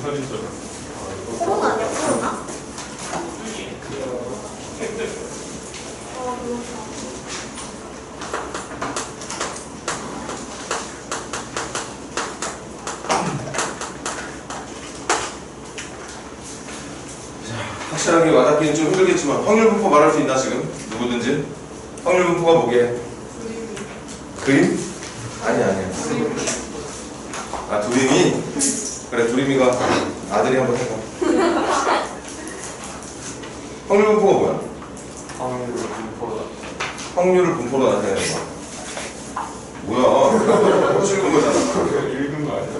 살인자가. 코로나 아니야, 코로나? 확실하게 와닿기는 좀 힘들겠지만 확률 분포 말할 수 있나 지금? 누구든지? 확률 분포가 뭐게? 그림? 아니야. 아, 두림이? 그래, 두림이가 아들이 한번 해봐. 확률 분포가 뭐야? 확률을 분포로 나타내는 거. 뭐야? 허실근 거잖아. 읽은 거 아니야?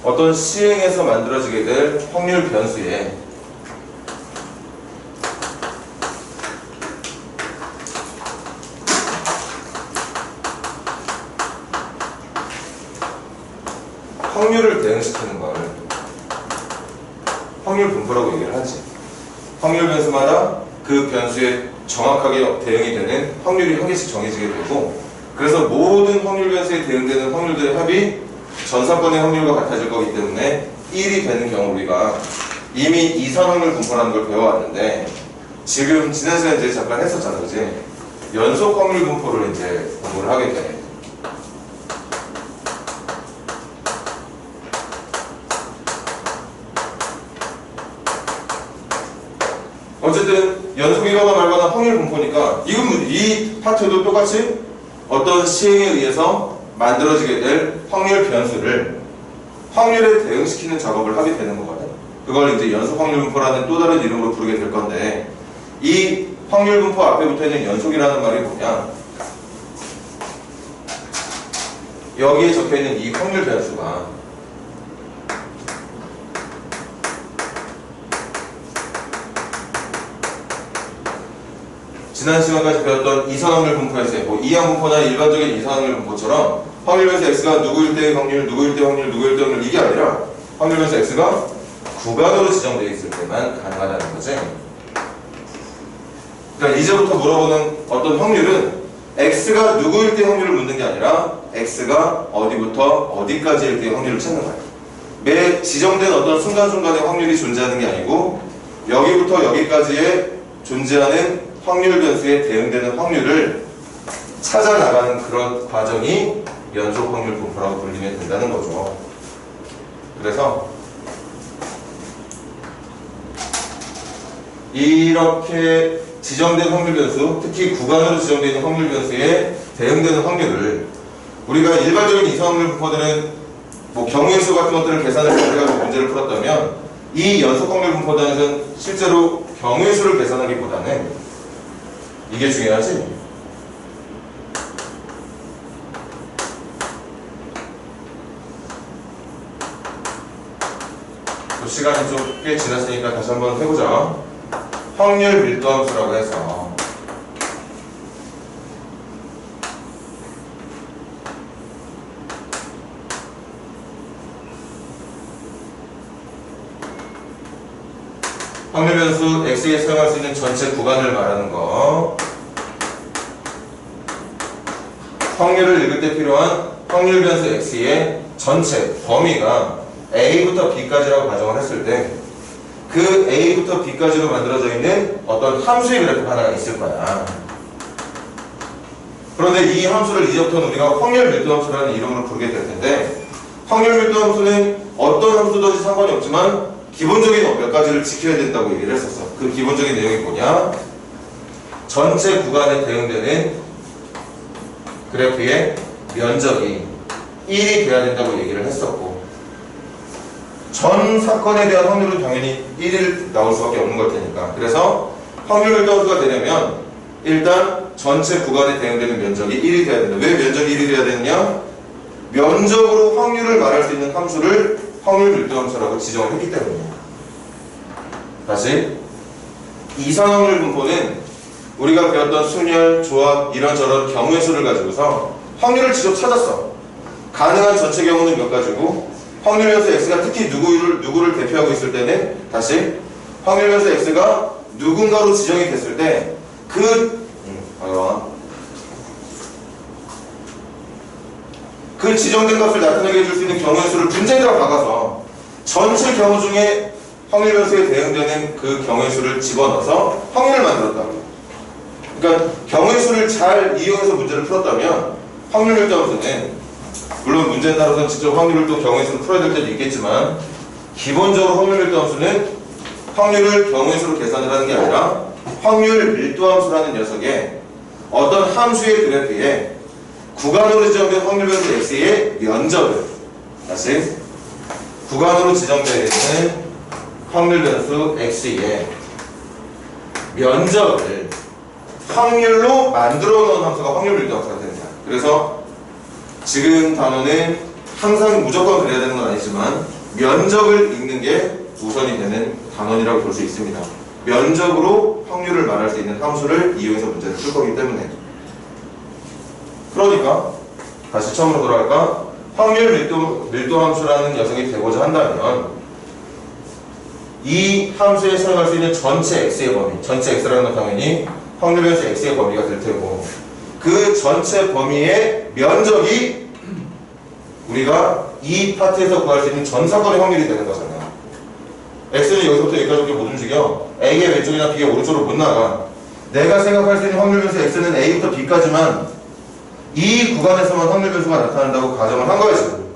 어떤 시행에서 만들어지게 될 확률 변수에 확률을 대응시키는 걸 확률 분포라고 얘기를 하지. 확률 변수마다 그 변수에 정확하게 대응이 되는 확률이 한 개씩 정해지게 되고, 그래서 모든 확률 변수에 대응되는 확률들의 합이 전 사건의 확률과 같아질 거기 때문에 1이 되는 경우 우리가 이미 이산 확률 분포라는 걸 배워왔는데, 지금 지난 시간에 이제 잠깐 했었잖아, 그지? 연속 확률 분포를 이제 공부를 하게 돼. 어쨌든 연속이거나 말거나 확률 분포니까 이 파트도 똑같이 어떤 시행에 의해서 만들어지게 될 확률 변수를 확률에 대응시키는 작업을 하게 되는 거거든. 그걸 이제 연속 확률 분포라는 또 다른 이름으로 부르게 될 건데, 이 확률 분포 앞에 붙어 있는 연속이라는 말이 뭐냐? 여기에 적혀 있는 이 확률 변수가 지난 시간까지 배웠던 이산확률 분포에서의 뭐 이항분포나 일반적인 이산확률 분포처럼 확률 변수 x가 누구일 때의 확률, 누구일 때 확률, 누구일 때 확률, 이게 아니라 확률 변수 x가 구간으로 지정되어 있을 때만 가능하다는 거지. 그러니까 이제부터 물어보는 어떤 확률은 x가 누구일 때 확률을 묻는 게 아니라 x가 어디부터 어디까지일 때 확률을 찾는 거야. 매 지정된 어떤 순간순간의 확률이 존재하는 게 아니고 여기부터 여기까지의 존재하는 확률 변수에 대응되는 확률을 찾아 나가는 그런 과정이 연속 확률 분포라고 불리면 된다는 거죠. 그래서 이렇게 지정된 확률 변수, 특히 구간으로 지정되어 있는 확률 변수에 대응되는 확률을 우리가 일반적인 이산확률 분포들은 뭐 경우의 수 같은 것들을 계산을 해가지고 문제를 풀었다면, 이 연속 확률 분포단에서는 실제로 경우의 수를 계산하기보다는 이게 중요하지? 또 시간이 좀 꽤 지났으니까 다시 한번 해보자. 확률 밀도함수라고 해서 확률 변수 x에 사용할 수 있는 전체 구간을 말하는 거. 확률을 읽을 때 필요한 확률 변수 x의 전체 범위가 a부터 b까지라고 가정을 했을 때, 그 a부터 b까지로 만들어져 있는 어떤 함수의 그래프 하나가 있을 거야. 그런데 이 함수를 이제부터는 우리가 확률 밀도 함수라는 이름으로 부르게 될 텐데, 확률 밀도 함수는 어떤 함수든지 상관이 없지만 기본적인 몇 가지를 지켜야 된다고 얘기를 했었어. 그 기본적인 내용이 뭐냐? 전체 구간에 대응되는 그래프의 면적이 1이 돼야 된다고 얘기를 했었고, 전 사건에 대한 확률은 당연히 1일 나올 수밖에 없는 걸 테니까. 그래서 확률 밀도함수가 되려면 일단 전체 구간에 대응되는 면적이 1이 돼야 된다. 왜 면적이 1이 돼야 되느냐? 면적으로 확률을 말할 수 있는 함수를 확률 밀도함수라고 지정을 했기 때문이에요. 다시, 이산확률 분포는 우리가 배웠던 순열, 조합, 이런저런 경우의 수를 가지고서 확률을 직접 찾았어. 가능한 전체 경우는 몇 가지고, 확률 변수 x가 특히 누구를 대표하고 있을 때는, 다시 확률 변수 x가 누군가로 지정이 됐을 때 그 지정된 값을 나타내게 해줄 수 있는 경우의 수를 분자에다가 박아서 전체 경우 중에 확률 변수에 대응되는 그 경우의 수를 집어넣어서 확률을 만들었다. 그러니까 경우의 수를 잘 이용해서 문제를 풀었다면 확률 밀도함수는, 물론 문제에 따라서 직접 확률을 또 경우의 수로 풀어야 될 때도 있겠지만, 기본적으로 확률 밀도함수는 확률을 경우의 수로 계산을 하는 게 아니라 확률 밀도함수라는 녀석의 어떤 함수의 그래프에 구간으로 지정된 확률 변수 x의 면적을, 다시 구간으로 지정되어 있는 확률 변수 x의 면적을 확률로 만들어 놓은 함수가 확률 밀도함수가 됩니다. 그래서 지금 단어는 항상 무조건 그래야 되는 건 아니지만 면적을 읽는 게 우선이 되는 단원이라고 볼 수 있습니다. 면적으로 확률을 말할 수 있는 함수를 이용해서 문제를 풀 거기 때문에. 그러니까 다시 처음으로 돌아갈까? 확률 밀도함수라는 녀석이 되고자 한다면 이 함수에 사용할 수 있는 전체 x의 범위, 전체 x라는 건 당연히 확률 변수 x의 범위가 될 테고, 그 전체 범위의 면적이 우리가 이 파트에서 구할 수 있는 전 사건의 확률이 되는 거잖아요. x는 여기서부터 여기까지밖에 못 움직여. a의 왼쪽이나 b의 오른쪽으로 못 나가. 내가 생각할 수 있는 확률 변수 x는 a부터 b까지만 이 구간에서만 확률 변수가 나타난다고 가정을 한 거예요, 지금.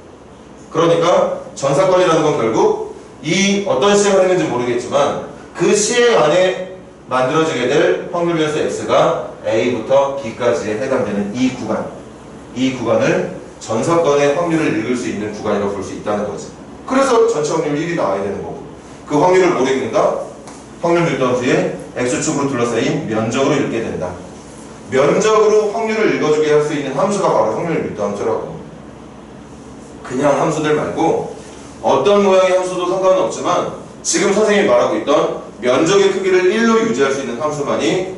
그러니까 전 사건이라는 건 결국 이 어떤 시행을 했는지 모르겠지만 그 시행 안에 만들어지게 될 확률 변수 x가 a부터 b까지에 해당되는 이 구간을 전 사건의 확률을 읽을 수 있는 구간이라고 볼 수 있다는 거지. 그래서 전체 확률 1이 나와야 되는 거고, 그 확률을 뭘 읽는다? 확률 밀도함수의 x축으로 둘러싸인 면적으로 읽게 된다. 면적으로 확률을 읽어주게 할 수 있는 함수가 바로 확률 밀도함수라고. 그냥 함수들 말고 어떤 모양의 함수도 상관은 없지만 지금 선생님이 말하고 있던 면적의 크기를 1로 유지할 수 있는 함수만이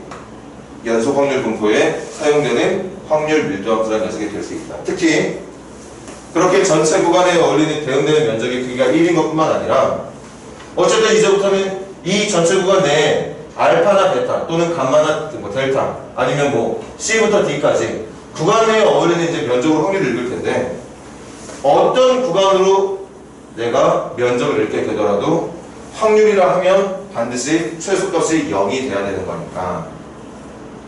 연속 확률 분포에 사용되는 확률 밀도함수라는 녀석이 될 수 있다. 특히 그렇게 전체 구간에 어울리는 대응되는 면적의 크기가 1인 것뿐만 아니라 어쨌든 이제부터는 이 전체 구간 내에 알파나 베타 또는 감마나 뭐 델타 아니면 뭐 C부터 D까지 구간 내에 어울리는 이제 면적으로 확률을 읽을 텐데, 어떤 구간으로 내가 면적을 읽게 되더라도 확률이라 하면 반드시 최소값이 0이 돼야 되는 거니까,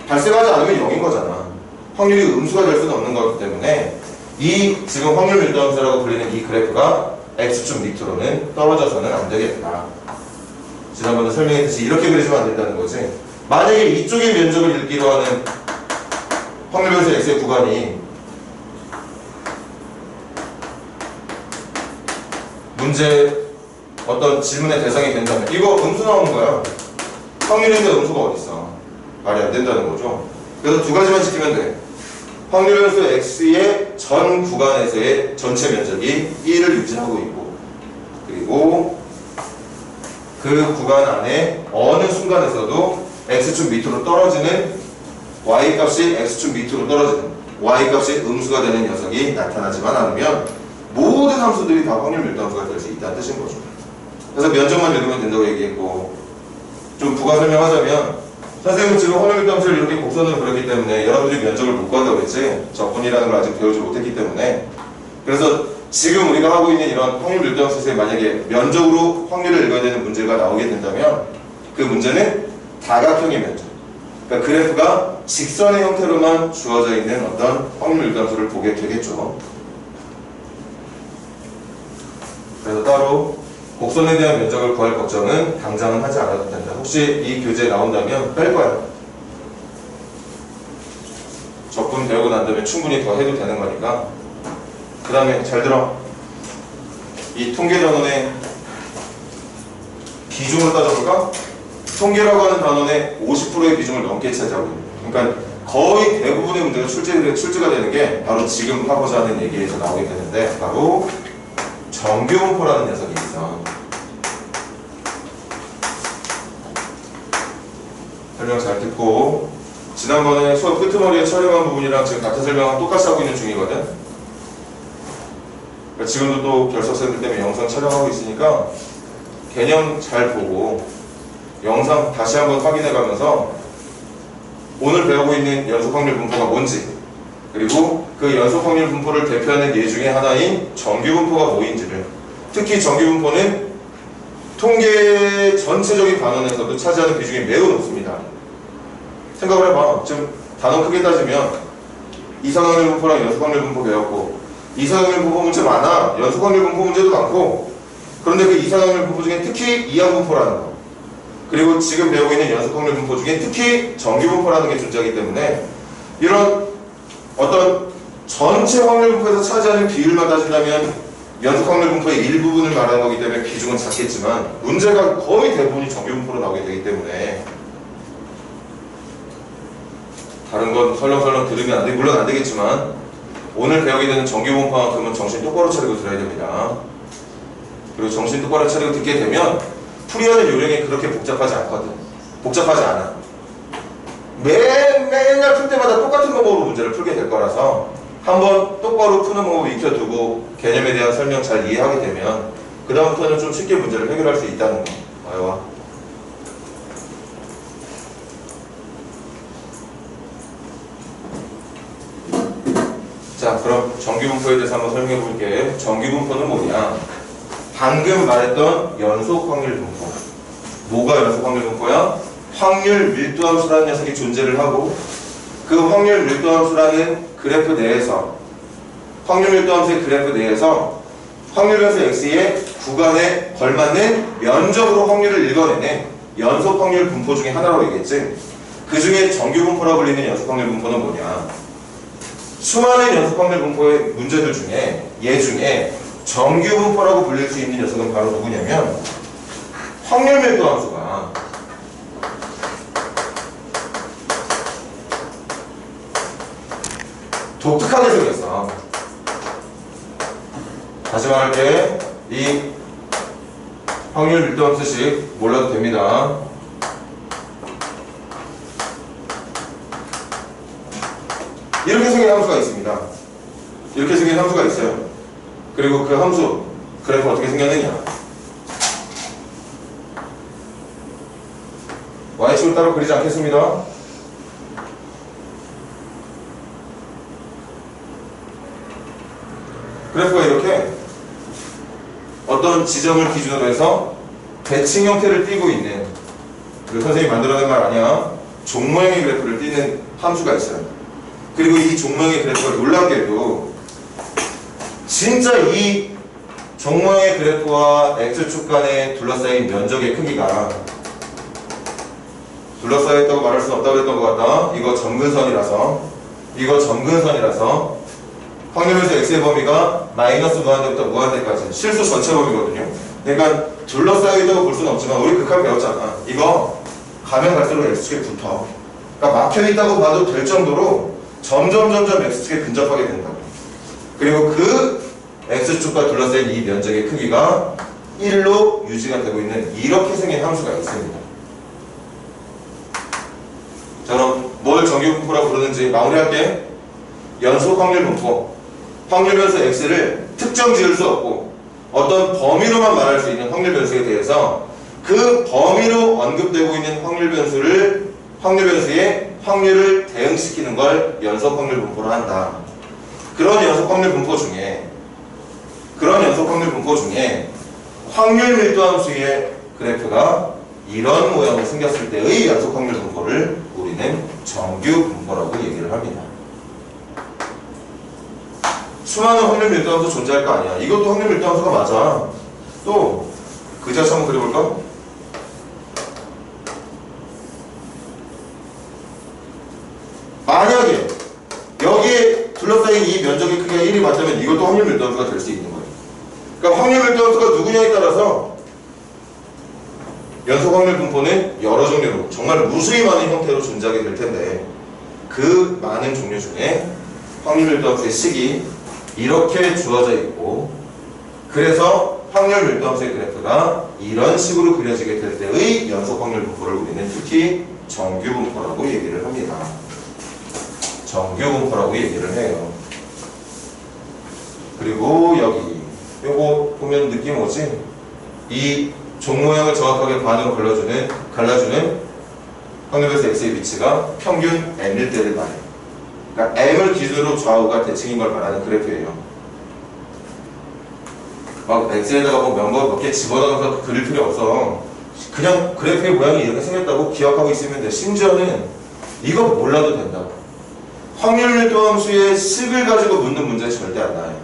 발생하지 않으면 0인 거잖아. 확률이 음수가 될 수는 없는 거기 때문에 이 지금 확률 밀도함수라고 불리는 이 그래프가 x축 밑으로는 떨어져서는 안 되겠다. 지난번에 설명했듯이 이렇게 그리시면 안 된다는 거지. 만약에 이쪽의 면적을 읽기로 하는 확률 변수 x의 구간이 문제 어떤 질문의 대상이 된다면, 이거 음수 나오는 거야. 확률인데 음수가 어딨어. 말이 안 된다는 거죠. 그래서 두 가지만 지키면 돼. 확률 변수 x의 전 구간에서의 전체 면적이 1을 유지하고 있고, 그리고 그 구간 안에 어느 순간에서도 x축 밑으로 떨어지는 y값이 x축 밑으로 떨어지는 y값이 음수가 되는 녀석이 나타나지만 않으면 모든 함수들이 다 확률 밀도함수가 될 수 있다는 뜻인 거죠. 그래서 면적만 읽으면 된다고 얘기했고, 좀 부가 설명하자면 선생님은 지금 확률 밀도함수를 이렇게 곡선으로 그렸기 때문에 여러분들이 면적을 못 구한다고 했지, 적분이라는 걸 아직 배우지 못했기 때문에. 그래서 지금 우리가 하고 있는 이런 확률 밀도함수에 만약에 면적으로 확률을 읽어야 되는 문제가 나오게 된다면 그 문제는 다각형의 면적, 그러니까 그래프가 직선의 형태로만 주어져 있는 어떤 확률 밀도함수를 보게 되겠죠. 그래서 따로 곡선에 대한 면적을 구할 걱정은 당장은 하지 않아도 된다. 혹시 이 교재에 나온다면 뺄 거야. 적분 배우고 난 다음에 충분히 더 해도 되는 거니까. 그 다음에 잘 들어. 이 통계 단원의 비중을 따져볼까? 통계라고 하는 단원의 50%의 비중을 넘게 차지하고 있는. 그러니까 거의 대부분의 문제가 출제가 되는 게 바로 지금 하고자 하는 얘기에서 나오게 되는데, 바로 정규분포라는 녀석이 있어. 설명 잘 듣고, 지난번에 수업 끄트머리에 촬영한 부분이랑 지금 같은 설명을 똑같이 하고 있는 중이거든. 그러니까 지금도 또 결석생들 때문에 영상 촬영하고 있으니까 개념 잘 보고 영상 다시 한번 확인해 가면서 오늘 배우고 있는 연속 확률 분포가 뭔지, 그리고 그 연속 확률 분포를 대표하는 예 중에 하나인 정규 분포가 뭐인지를 특히 정규분포는 통계 전체적인 단원에서도 차지하는 비중이 매우 높습니다. 생각을 해봐. 지금 단원 크게 따지면 이상확률 분포랑 연속확률 분포 배웠고, 이상확률 분포 문제 많아. 연속확률 분포 문제도 많고. 그런데 그 이상확률 분포 중에 특히 이항분포라는 거, 그리고 지금 배우고 있는 연속확률 분포 중에 특히 정규분포라는 게 존재하기 때문에 이런 어떤 전체 확률 분포에서 차지하는 비율만 따진다면 연속확률 분포의 일부분을 말하는 거기 때문에 비중은 작겠지만, 문제가 거의 대부분이 정규분포로 나오게 되기 때문에 다른 건 설렁설렁 들으면 안 돼. 물론 안 되겠지만 오늘 배우게 되는 정규분포만큼은 정신 똑바로 차리고 들어야 됩니다. 그리고 정신 똑바로 차리고 듣게 되면 풀이하는 요령이 그렇게 복잡하지 않거든. 복잡하지 않아. 맨날 풀 때마다 똑같은 방법으로 문제를 풀게 될 거라서 한번 똑바로 푸는 방법을 익혀두고 개념에 대한 설명 잘 이해하게 되면 그 다음부터는 좀 쉽게 문제를 해결할 수 있다는 거. 와요. 자, 그럼 정규분포에 대해서 한번 설명해 볼게. 정규분포는 뭐냐? 방금 말했던 연속확률분포. 뭐가 연속확률분포야? 확률 밀도함수라는 녀석이 존재를 하고, 그 확률 밀도함수라는 그래프 내에서, 확률 밀도함수의 그래프 내에서 확률 변수 x의 구간에 걸맞는 면적으로 확률을 읽어내는 연속확률 분포 중에 하나라고 얘기했지. 그 중에 정규분포라고 불리는 연속확률 분포는 뭐냐? 수많은 연속확률 분포의 문제들 중에 얘 중에 정규분포라고 불릴 수 있는 녀석은 바로 누구냐면 확률 밀도함수가 독특하게 생겼어. 다시 말할게. 이 확률 밀도함수식 몰라도 됩니다. 이렇게 생긴 함수가 있습니다. 이렇게 생긴 함수가 있어요. 그리고 그 함수 그래프 어떻게 생겼느냐? y축을 따로 그리지 않겠습니다. 그래프가 이렇게 어떤 지점을 기준으로 해서 대칭 형태를 띠고 있는, 그 선생님이 만들어낸 말 아니야, 종 모양의 그래프를 띠는 함수가 있어요. 그리고 이 종 모양의 그래프가 놀랍게도 진짜 이 종 모양의 그래프와 x축 간에 둘러싸인 면적의 크기가, 둘러싸였다고 말할 수는 없다고 했던 것 같다. 이거 점근선이라서 확률에서 x의 범위가 마이너스 무한대부터 무한대까지 실수 전체 범위거든요. 그러니까 둘러싸여있다고 볼 수는 없지만 우리 극한 배웠잖아. 이거 가면 갈수록 x축에 붙어. 그러니까 막혀있다고 봐도 될 정도로 점점 x축에 근접하게 된다고. 그리고 그 x축과 둘러싸인 이 면적의 크기가 1로 유지가 되고 있는 이렇게 생긴 함수가 있습니다. 자, 그럼 뭘 정규분포라고 부르는지 마무리할게. 연속 확률 분포. 확률 변수 x를 특정 지을 수 없고 어떤 범위로만 말할 수 있는 확률 변수에 대해서 그 범위로 언급되고 있는 확률 변수의 확률을 대응시키는 걸 연속 확률 분포로 한다. 그런 연속 확률 분포 중에 확률 밀도 함수의 그래프가 이런 모양으로 생겼을 때의 연속 확률 분포를 우리는 정규 분포라고 얘기를 합니다. 수많은 확률 밀도 함수 존재할 거 아니야. 이것도 확률 밀도 함수가 맞아. 또 그 자체 한번 그려볼까? 만약에 여기에 둘러싸인 이 면적의 크기가 1이 맞다면 이것도 확률 밀도 함수가 될 수 있는 거예요. 그러니까 확률 밀도 함수가 누구냐에 따라서 연속 확률 분포는 여러 종류로 정말 무수히 많은 형태로 존재하게 될 텐데, 그 많은 종류 중에 확률 밀도 함수의 식이 이렇게 주어져 있고, 그래서 확률 밀도 함수의 그래프가 이런 식으로 그려지게 될 때의 연속 확률 분포를 우리는 특히 정규 분포라고 얘기를 합니다. 정규 분포라고 얘기를 해요. 그리고 여기 요거 보면 느낌 오지? 이 종 모양을 정확하게 반으로 갈라주는 확률변수 x의 위치가 평균 m일 때를 말해요. 그러니까 m을 기준으로 좌우가 대칭인 걸 말하는 그래프예요. 막 엑셀에다가 뭐 멤버 몇 개 집어넣어서 그릴 필요 없어. 그냥 그래프의 모양이 이렇게 생겼다고 기억하고 있으면 돼. 심지어는 이거 몰라도 된다. 확률 밀도함수의 식을 가지고 묻는 문제 절대 안 나와요.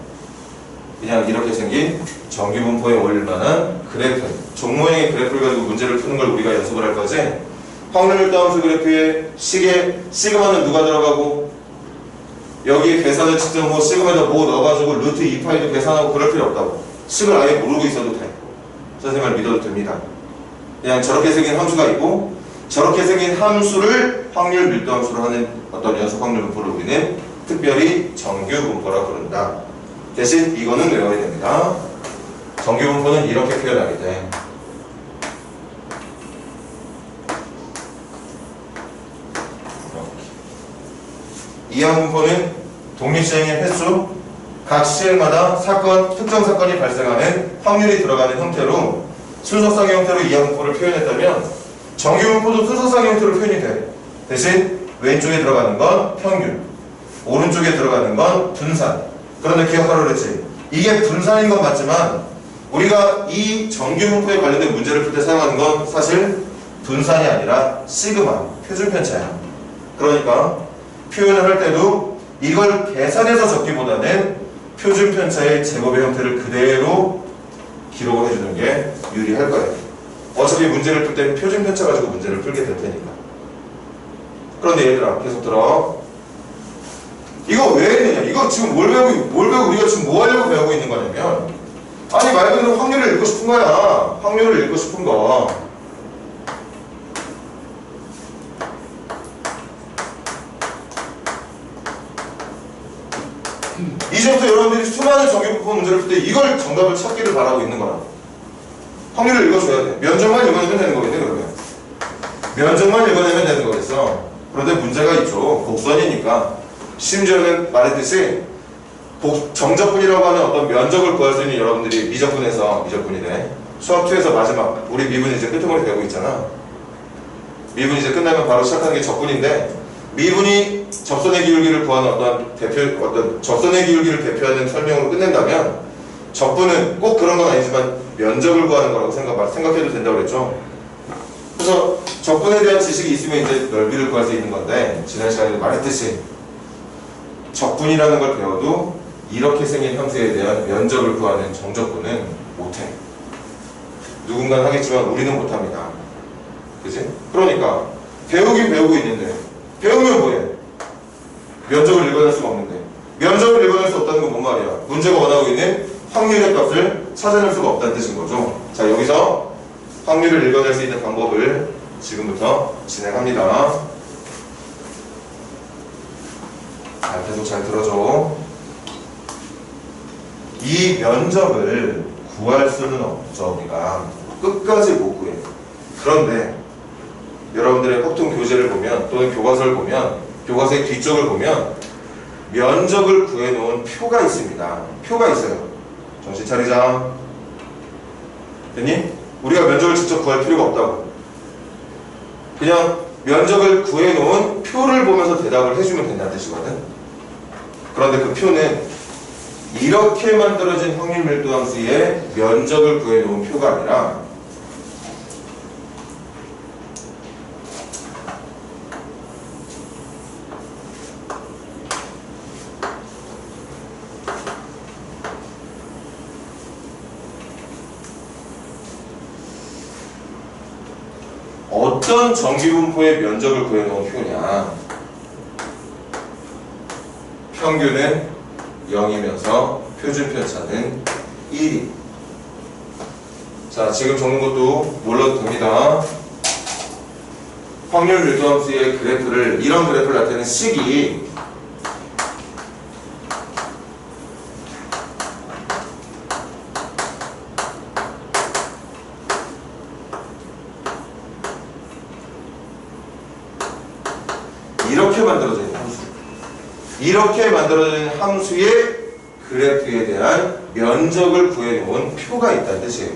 그냥 이렇게 생긴 정규분포에 올릴 만한 그래프, 종 모양의 그래프를 가지고 문제를 푸는 걸 우리가 연습을 할 거지. 확률 밀도함수 그래프에 식에 시그마는 누가 들어가고 여기에 계산을 직접 뭐 시그마에다 뭐 넣어가지고 루트 2파이도 계산하고 그럴 필요 없다고. 식을 아예 모르고 있어도 돼. 선생님을 믿어도 됩니다. 그냥 저렇게 생긴 함수가 있고 저렇게 생긴 함수를 확률 밀도함수로 하는 어떤 연속 확률 분포를 우리는 특별히 정규 분포라 부른다. 대신 이거는 외워야 됩니다. 정규 분포는 이렇게 표현하게 돼. 이항 분포는 독립시행의 횟수, 각 시행마다 특정 사건이 발생하는 확률이 들어가는 형태로 순서상의 형태로 이항 분포를 표현했다면 정규 분포도 순서상의 형태로 표현이 돼. 대신 왼쪽에 들어가는 건 평균, 오른쪽에 들어가는 건 분산. 그런데 기억하라 그랬지. 이게 분산인 건 맞지만 우리가 이 정규 분포에 관련된 문제를 풀 때 사용하는 건 사실 분산이 아니라 시그마, 표준 편차야. 그러니까 표현을 할 때도 이걸 계산해서 적기보다는 표준 편차의 제곱의 형태를 그대로 기록을 해주는 게 유리할 거예요. 어차피 문제를 풀 때 표준 편차 가지고 문제를 풀게 될 테니까. 그런데 얘들아, 계속 들어. 이거 왜 했느냐? 이거 지금 뭘 배우고 우리가 지금 뭐 하려고 배우고 있는 거냐면, 아니 말 그대로 확률을 읽고 싶은 거야. 확률을 읽고 싶은 거. 이제부터 여러분들이 수많은 정규분포 문제를 풀 때 이걸 정답을 찾기를 바라고 있는 거야. 확률을 읽어줘야 돼. 면적만 읽어내면 되는 거겠네, 그러면. 면적만 읽어내면 되는 거겠어. 그런데 문제가 있죠. 곡선이니까. 심지어는 말했듯이 정적분이라고 하는 어떤 면적을 구할 수 있는 여러분들이 미적분이래. 수학2에서 마지막 우리 미분 이제 끄트머리 배우고 있잖아. 미분 이제 끝나면 바로 시작하는 게 적분인데, 미분이 접선의 기울기를 구하는 어떤 접선의 기울기를 대표하는 설명으로 끝낸다면 적분은 꼭 그런 건 아니지만 면적을 구하는 거라고 생각해도 된다고 그랬죠. 그래서 적분에 대한 지식이 있으면 이제 넓이를 구할 수 있는 건데, 지난 시간에 말했듯이 적분이라는 걸 배워도 이렇게 생긴 함수에 대한 면적을 구하는 정적분은 못해. 누군가는 하겠지만 우리는 못합니다. 그치? 그러니까 배우긴 배우고 있는데 배우면 뭐해? 면적을 읽어낼 수가 없는데, 면적을 읽어낼 수 없다는 건 뭔 말이야? 문제가 원하고 있는 확률의 값을 찾아낼 수가 없다는 뜻인 거죠. 자, 여기서 확률을 읽어낼 수 있는 방법을 지금부터 진행합니다. 자, 계속 잘 들어줘. 이 면적을 구할 수는 없죠. 우리가 끝까지 못 구해. 그런데 여러분들의 확통 교재를 보면, 또는 교과서를 보면, 교과서의 뒤쪽을 보면 면적을 구해놓은 표가 있습니다. 표가 있어요. 정신 차리자. 됐니? 우리가 면적을 직접 구할 필요가 없다고. 그냥 면적을 구해놓은 표를 보면서 대답을 해주면 된다는 뜻이거든. 그런데 그 표는 이렇게 만들어진 확률 밀도 함수의 면적을 구해놓은 표가 아니라 어떤 정규분포의 면적을 구해놓은 표냐. 평균은 0이면서 표준 편차는 1이. 자, 지금 적는 것도 몰라도 됩니다. 확률 밀도함수의 그래프를, 이런 그래프를 나타내는 식이 이렇게 만들어져 있는 함수. 이렇게 만들어진 함수의 그래프에 대한 면적을 구해놓은 표가 있다는 뜻이에요.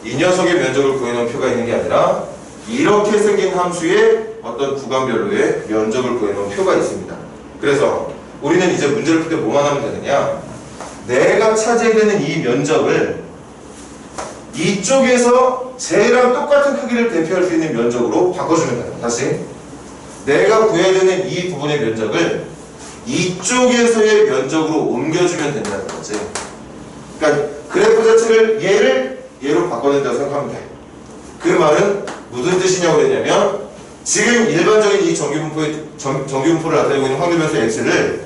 이 녀석의 면적을 구해놓은 표가 있는 게 아니라 이렇게 생긴 함수의 어떤 구간별로의 면적을 구해놓은 표가 있습니다. 그래서 우리는 이제 문제를 풀 때 뭐만 하면 되느냐? 내가 차지해야 되는 이 면적을 이쪽에서 쟤랑 똑같은 크기를 대표할 수 있는 면적으로 바꿔주면 돼요. 다시 내가 구해야 되는 이 부분의 면적을 이쪽에서의 면적으로 옮겨주면 된다는 거지. 그러니까 그래프 자체를 얘로 바꿔낸다고 생각하면 돼. 그 말은 무슨 뜻이냐고 그랬냐면 지금 일반적인 이 정규분포를 나타내고 있는 확률 변수 x를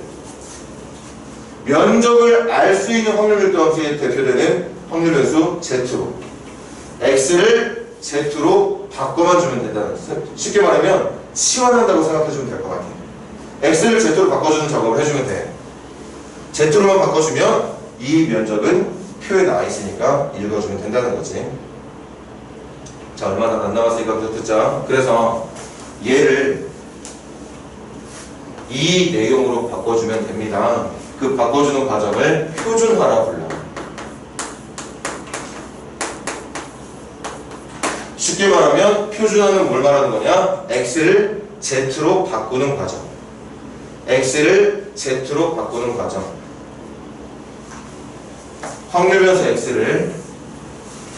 면적을 알 수 있는 확률 밀도함수에 대표되는 확률 변수 z로 x를 z로 바꿔만 주면 된다는 뜻. 쉽게 말하면 치환한다고 생각해주면 될 것 같아요. x를 z로 바꿔주는 작업을 해주면 돼. z로만 바꿔주면 이 면적은 표에 나와 있으니까 읽어주면 된다는 거지. 자, 얼마 안 남았으니까 더 듣자. 그래서 얘를 이 내용으로 바꿔주면 됩니다. 그 바꿔주는 과정을 표준화라 불러. 쉽게 말하면 표준화는 뭘 말하는 거냐? x를 z로 바꾸는 과정. x를 z로 바꾸는 과정. 확률 변수 x를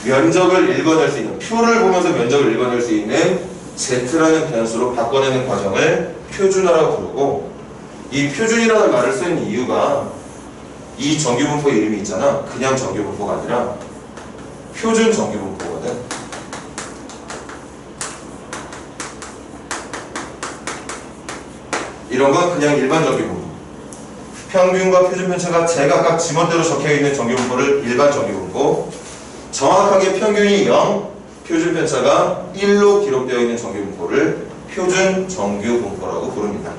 면적을 읽어낼 수 있는, 표를 보면서 면적을 읽어낼 수 있는 z라는 변수로 바꿔내는 과정을 표준화라고 부르고, 이 표준이라는 말을 쓴 이유가 이 정규분포 이름이 있잖아. 그냥 정규분포가 아니라 표준 정규분포거든. 이런 건 그냥 일반 정규분포. 평균과 표준 편차가 제각각 지멋대로 적혀있는 정규분포를 일반 정규분포, 정확하게 평균이 0, 표준 편차가 1로 기록되어 있는 정규분포를 표준 정규분포라고 부릅니다.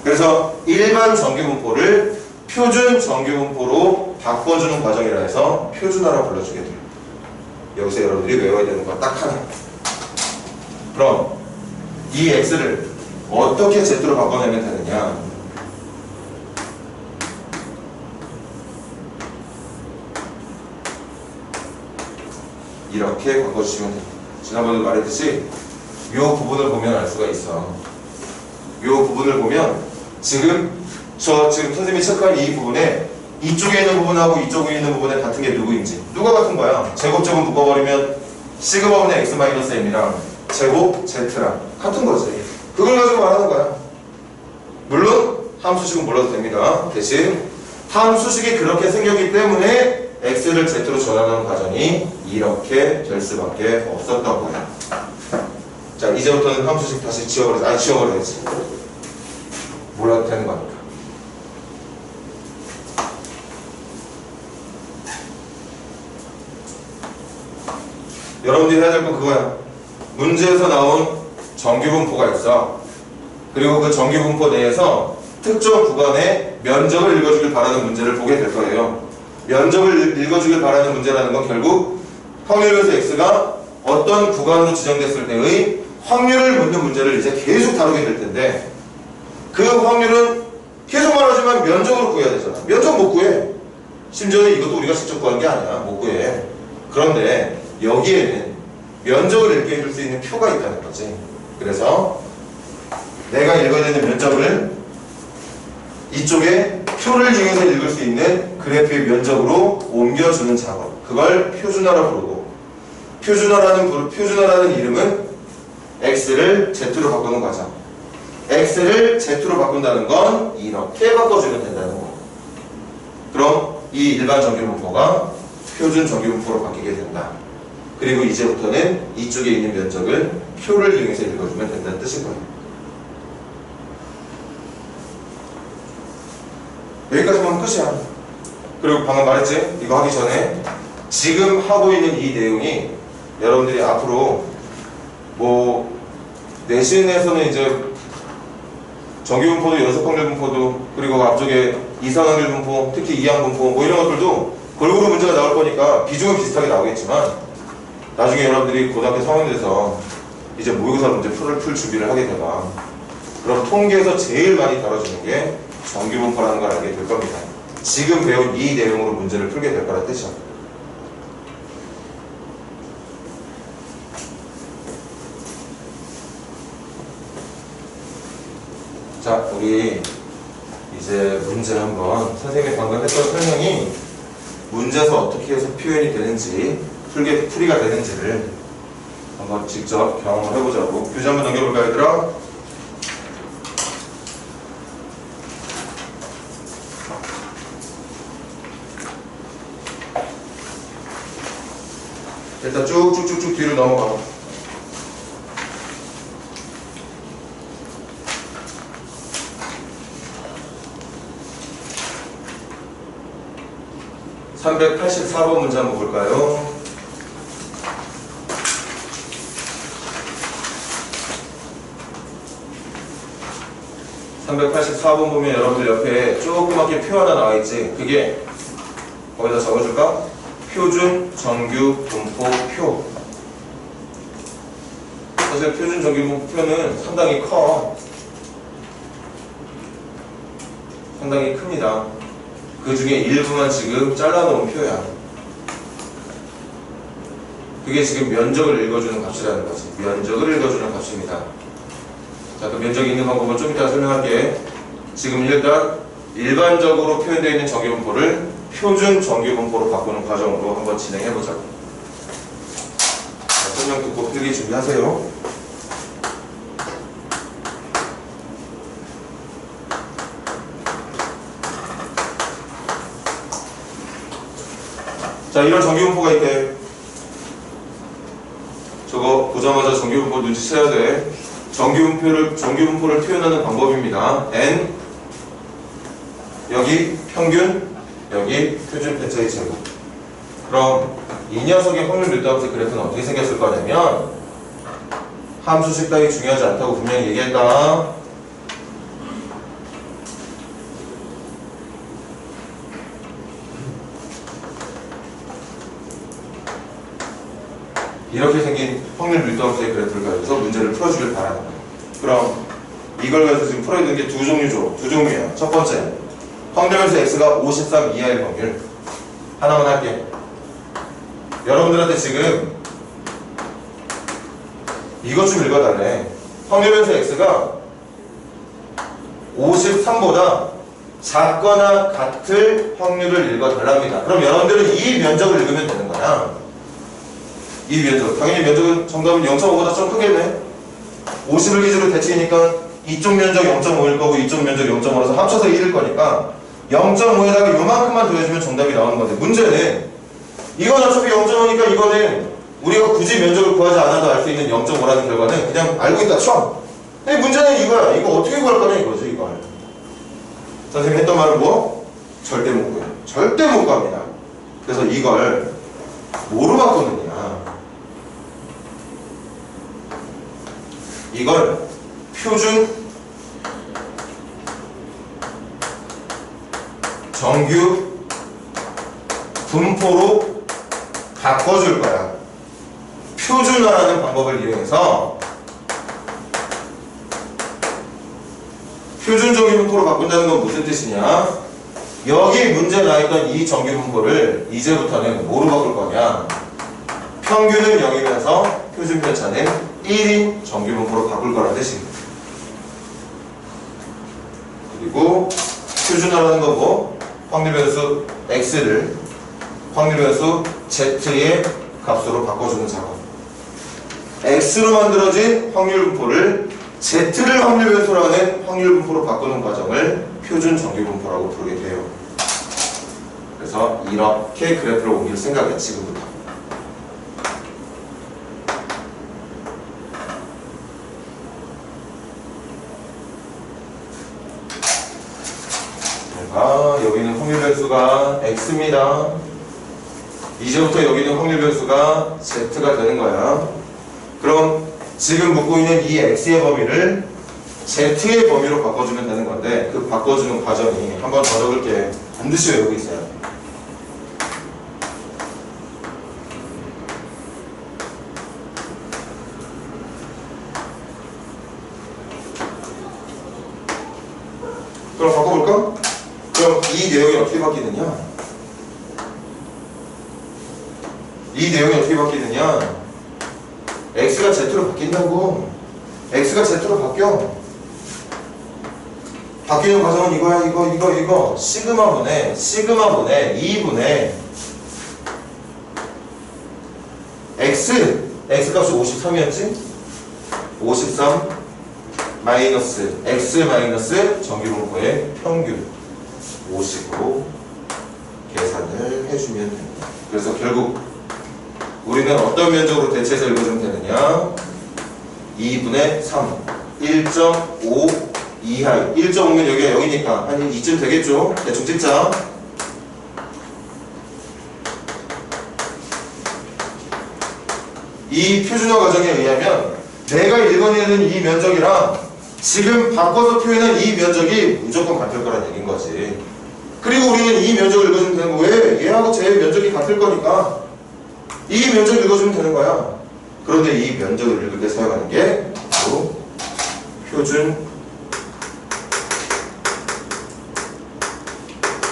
그래서 일반 정규분포를 표준 정규분포로 바꿔주는 과정이라 해서 표준화라 불러주게 돼요. 여기서 여러분들이 외워야 되는 건 딱 하나. 그럼 이 x를 어떻게 z로 바꿔내면 되느냐? 이렇게 바꿔주시면 됩니다. 지난번에도 말했듯이 이 부분을 보면 알 수가 있어. 이 부분을 보면 지금 선생님이 체크한 이 부분에 이쪽에 있는 부분하고 이쪽에 있는 부분에 같은 게 누구인지, 누가 같은 거야? 제곱제곱 묶어버리면 시그마분의 x-m이랑 제곱 z랑 같은 거지. 그걸 가지고 말하는 거야. 물론 함수식은 몰라도 됩니다. 대신 함수식이 그렇게 생겼기 때문에 x를 z로 전환하는 과정이 이렇게 될 수밖에 없었던 거야. 자, 이제부터는 함수식 다시 지워버려야지. 몰라도 되는 거니까. 여러분들이 해야 될 건 그거야. 문제에서 나온 정규분포가 있어. 그리고 그 정규분포 내에서 특정 구간의 면적을 읽어주길 바라는 문제를 보게 될 거예요. 면적을 읽어주길 바라는 문제라는 건 결국 확률 변수 x가 어떤 구간으로 지정됐을 때의 확률을 묻는 문제를 이제 계속 다루게 될 텐데, 그 확률은 계속 말하지만 면적으로 구해야 되잖아. 면적 못 구해. 심지어는 이것도 우리가 직접 구하는 게 아니야. 못 구해. 그런데 여기에는 면적을 읽게 해줄 수 있는 표가 있다는 거지. 그래서 내가 읽어야 되는 면적을 이쪽에 표를 이용해서 읽을 수 있는 그래프의 면적으로 옮겨주는 작업, 그걸 표준화라 부르고, 표준화라는 이름은 x를 z로 바꾸는 과정. x를 z로 바꾼다는 건 이렇게 바꿔주면 된다는 거. 그럼 이 일반 정규분포가 표준 정규분포로 바뀌게 된다. 그리고 이제부터는 이쪽에 있는 면적을 표를 이용해서 읽어주면 된다는 뜻인 거예요. 여기까지만 하면 끝이야. 그리고 방금 말했지? 이거 하기 전에 지금 하고 있는 이 내용이 여러분들이 앞으로 뭐 내신에서는 이제 정규분포도 연속확률분포도, 그리고 앞쪽에 이상확률분포, 특히 이항분포 뭐 이런 것들도 골고루 문제가 나올 거니까 비중은 비슷하게 나오겠지만, 나중에 여러분들이 고등학교 3학년 돼서 이제 모의고사 문제 풀 준비를 하게 되면, 그럼 통계에서 제일 많이 다뤄지는 게 정규분포라는 걸 알게 될 겁니다. 지금 배운 이 내용으로 문제를 풀게 될 거란 뜻이야. 자, 우리 이제 문제 한번, 선생님이 방금 했던 설명이 문제에서 어떻게 해서 표현이 되는지 풀이가 되는지를 한번 직접 경험을 해보자고. 교재 한번 넘겨볼까요, 얘들아? 일단 쭉쭉쭉쭉 뒤로 넘어가. (384번) 문제 한번 볼까요? (384번) 보면 여러분들 옆에 조그맣게 표 하나 나와있지? 그게 거기다 적어줄까? 표준 정규 분포 표. 사실 표준 정규 분포표는 상당히 커. 상당히 큽니다. 그 중에 일부만 지금 잘라놓은 표야. 그게 지금 면적을 읽어주는 값이라는 거지. 면적을 읽어주는 값입니다. 자, 그 면적이 있는 방법은 좀 이따 설명할게. 지금 일단 일반적으로 표현되어 있는 정규분포를 표준 정규분포로 바꾸는 과정으로 한번 진행해보자고. 자, 설명 듣고 필기 준비하세요. 자, 이런 정규분포가 있대. 저거 보자마자 정규분포 눈치채야 돼. 정규분포를 표현하는 방법입니다. n, 여기 평균, 여기 표준 편차의 제곱. 그럼 이 녀석의 확률 밀도함수 그래프는 어떻게 생겼을 거냐면, 함수식 따위 중요하지 않다고 분명히 얘기했다. 이렇게 생긴 확률 밀도함수의 그래프를 가지고서 문제를 풀어주길 바라는 거예요. 그럼 이걸 가지고 지금 풀어야 되는 게 두 종류야. 첫 번째, 확률변수 x가 53 이하의 확률. 하나만 할게. 여러분들한테 지금 이것 좀 읽어달래. 확률변수 x가 53보다 작거나 같을 확률을 읽어달랍니다. 그럼 여러분들은 이 면적을 읽으면 되는 거야. 이 면적. 당연히 면적은 정답은 0.5보다 좀 크겠네. 50을 기준으로 대칭이니까 이쪽 면적 0.5일 거고 이쪽 면적 0.5라서 합쳐서 1일 거니까 0.5에다가 요만큼만 더해주면 정답이 나오는 건데, 문제는 이건 어차피 0.5니까 이거는 우리가 굳이 면적을 구하지 않아도 알 수 있는 0.5라는 결과는 그냥 알고 있다 쳐. 근데 문제는 이거야. 이거 어떻게 구할 거냐 이거지. 이걸 선생님이 했던 말은 뭐? 절대 못 구해요. 절대 못 구합니다. 그래서 이걸 뭐로 바꾸느냐, 이걸 표준 정규 분포로 바꿔줄 거야. 표준화라는 방법을 이용해서 표준 정규 분포로 바꾼다는 건 무슨 뜻이냐? 여기 문제 나있던 이 정규 분포를 이제부터는 뭐로 바꿀 거냐? 평균은 0이면서 표준 편차는 1인 정규 분포로 바꿀 거라는 뜻입니다. 그리고 표준화라는 건 뭐? 확률변수 x를 확률변수 z의 값으로 바꿔주는 작업. x로 만들어진 확률분포를 z를 확률변수로 하는 확률분포로 바꾸는 과정을 표준 정규분포라고 부르게 돼요. 그래서 이렇게 그래프를 옮길 생각이야, 지금부터. 여기는 확률변수가 x입니다. 이제부터 여기는 확률변수가 z가 되는 거야. 그럼 지금 묻고 있는 이 x의 범위를 z의 범위로 바꿔주면 되는 건데, 그 바꿔주는 과정이 한 번 더 적을게. 반드시 외우고 있어야 돼. 그럼 바꿔볼까? 그럼 이 내용이 어떻게 바뀌느냐? 이 내용이 어떻게 바뀌느냐? x가 z로 바뀐다고. x가 z로 바뀌어. 바뀌는 과정은 이거야. 이거 시그마분의 2분의 x 값이 53이었지? 53 마이너스 x 마이너스 정규분포의 평균 50으로 계산을 해주면 됩니다. 그래서 결국 우리는 어떤 면적으로 대체해서 읽어주면 되느냐? 2분의 3 1.5 이하 1.5면 여기가 0이니까 한 2쯤 되겠죠? 대충 찍자. 이 표준화 과정에 의하면 내가 읽어내는 이 면적이랑 지금 바꿔서 표현한 이 면적이 무조건 같을 거란 얘기인 거지. 그리고 우리는 이 면적을 읽어주면 되는 거 왜? 얘하고 쟤 면적이 같을 거니까 이 면적을 읽어주면 되는 거야. 그런데 이 면적을 읽을 때 사용하는 게 바로 표준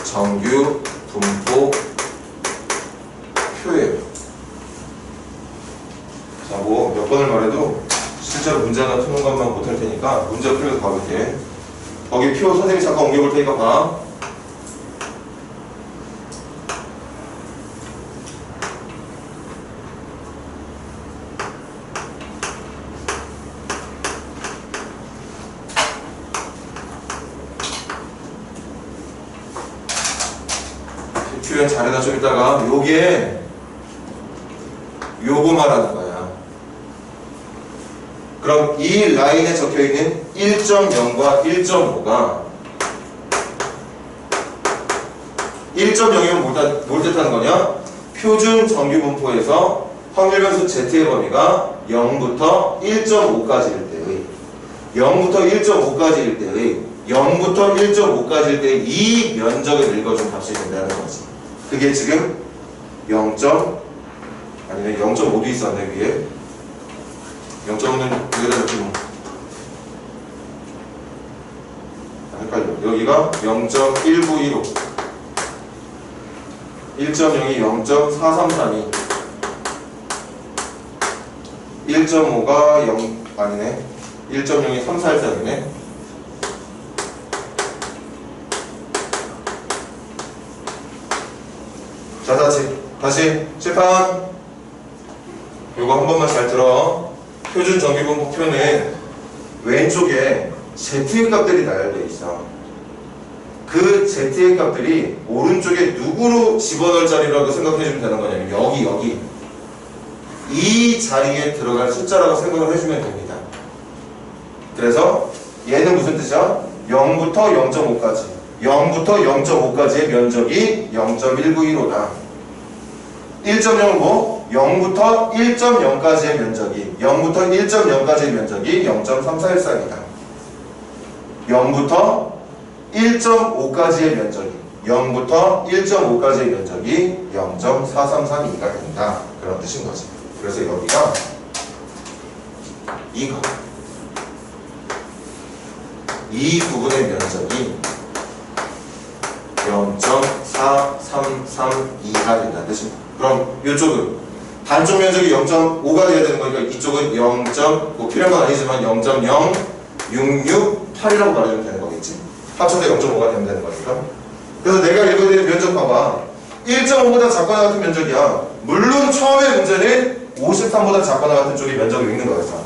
정규 분포 표예요. 자, 뭐 몇 번을 말해도 실제로 문제 하나 푸는 것만 못할 테니까 문제 풀면서 봐볼게. 거기 표 선생님이 잠깐 옮겨볼 테니까 봐. 표현 잘해다 좀 이따가 요게 요거 말하는 거야. 그럼 이 라인에 적혀있는 1.0과 1.5가 1.0이면 뭘 뜻하는 거냐? 표준 정규 분포에서 확률 변수 Z의 범위가 0부터 1.5까지일 때의 0부터 1.5까지일 때의 0부터 1.5까지일 때의 이 면적을 읽어준 값이 된다는 거지. 그게 지금 0. 아니면 0.5도 있었네 위에. 0.5는 여기다 적히고 헷갈려. 여기가 0.1915 1.0이 0.4332 1.5가 0 아니네 1.0이 343이네. 자, 다시 칠판 이거 한 번만 잘 들어. 표준 정규분포 표는 왼쪽에 Z의 값들이 나열되어 있어. 그 Z의 값들이 오른쪽에 누구로 집어넣을 자리라고 생각해주면 되는 거냐면 여기 이 자리에 들어갈 숫자라고 생각을 해주면 됩니다. 그래서 얘는 무슨 뜻이야? 0부터 0.5까지 0부터 0.5까지의 면적이 0.1915다. 1.0은 뭐? 0부터 1.0까지의 면적이 0.413이다. 0부터 1.5까지의 면적이 0.432가 된다. 그런 뜻인 거지. 그래서 여기가 이 부분의 면적이 0.4332가 된다는 뜻입니다. 그럼 이쪽은 반쪽 면적이 0.5가 돼야 되는 거니까 이쪽은 0. 뭐 필요한 건 아니지만 0.0668이라고 말해주면 되는 거겠지. 합쳐서 0.5가 되면 되는 거니까. 그래서 내가 읽어야 되는 면적 봐봐. 1.5보다 작거나 같은 면적이야. 물론 처음에 문제는 53보다 작거나 같은 쪽의 면적을 읽는 거였어.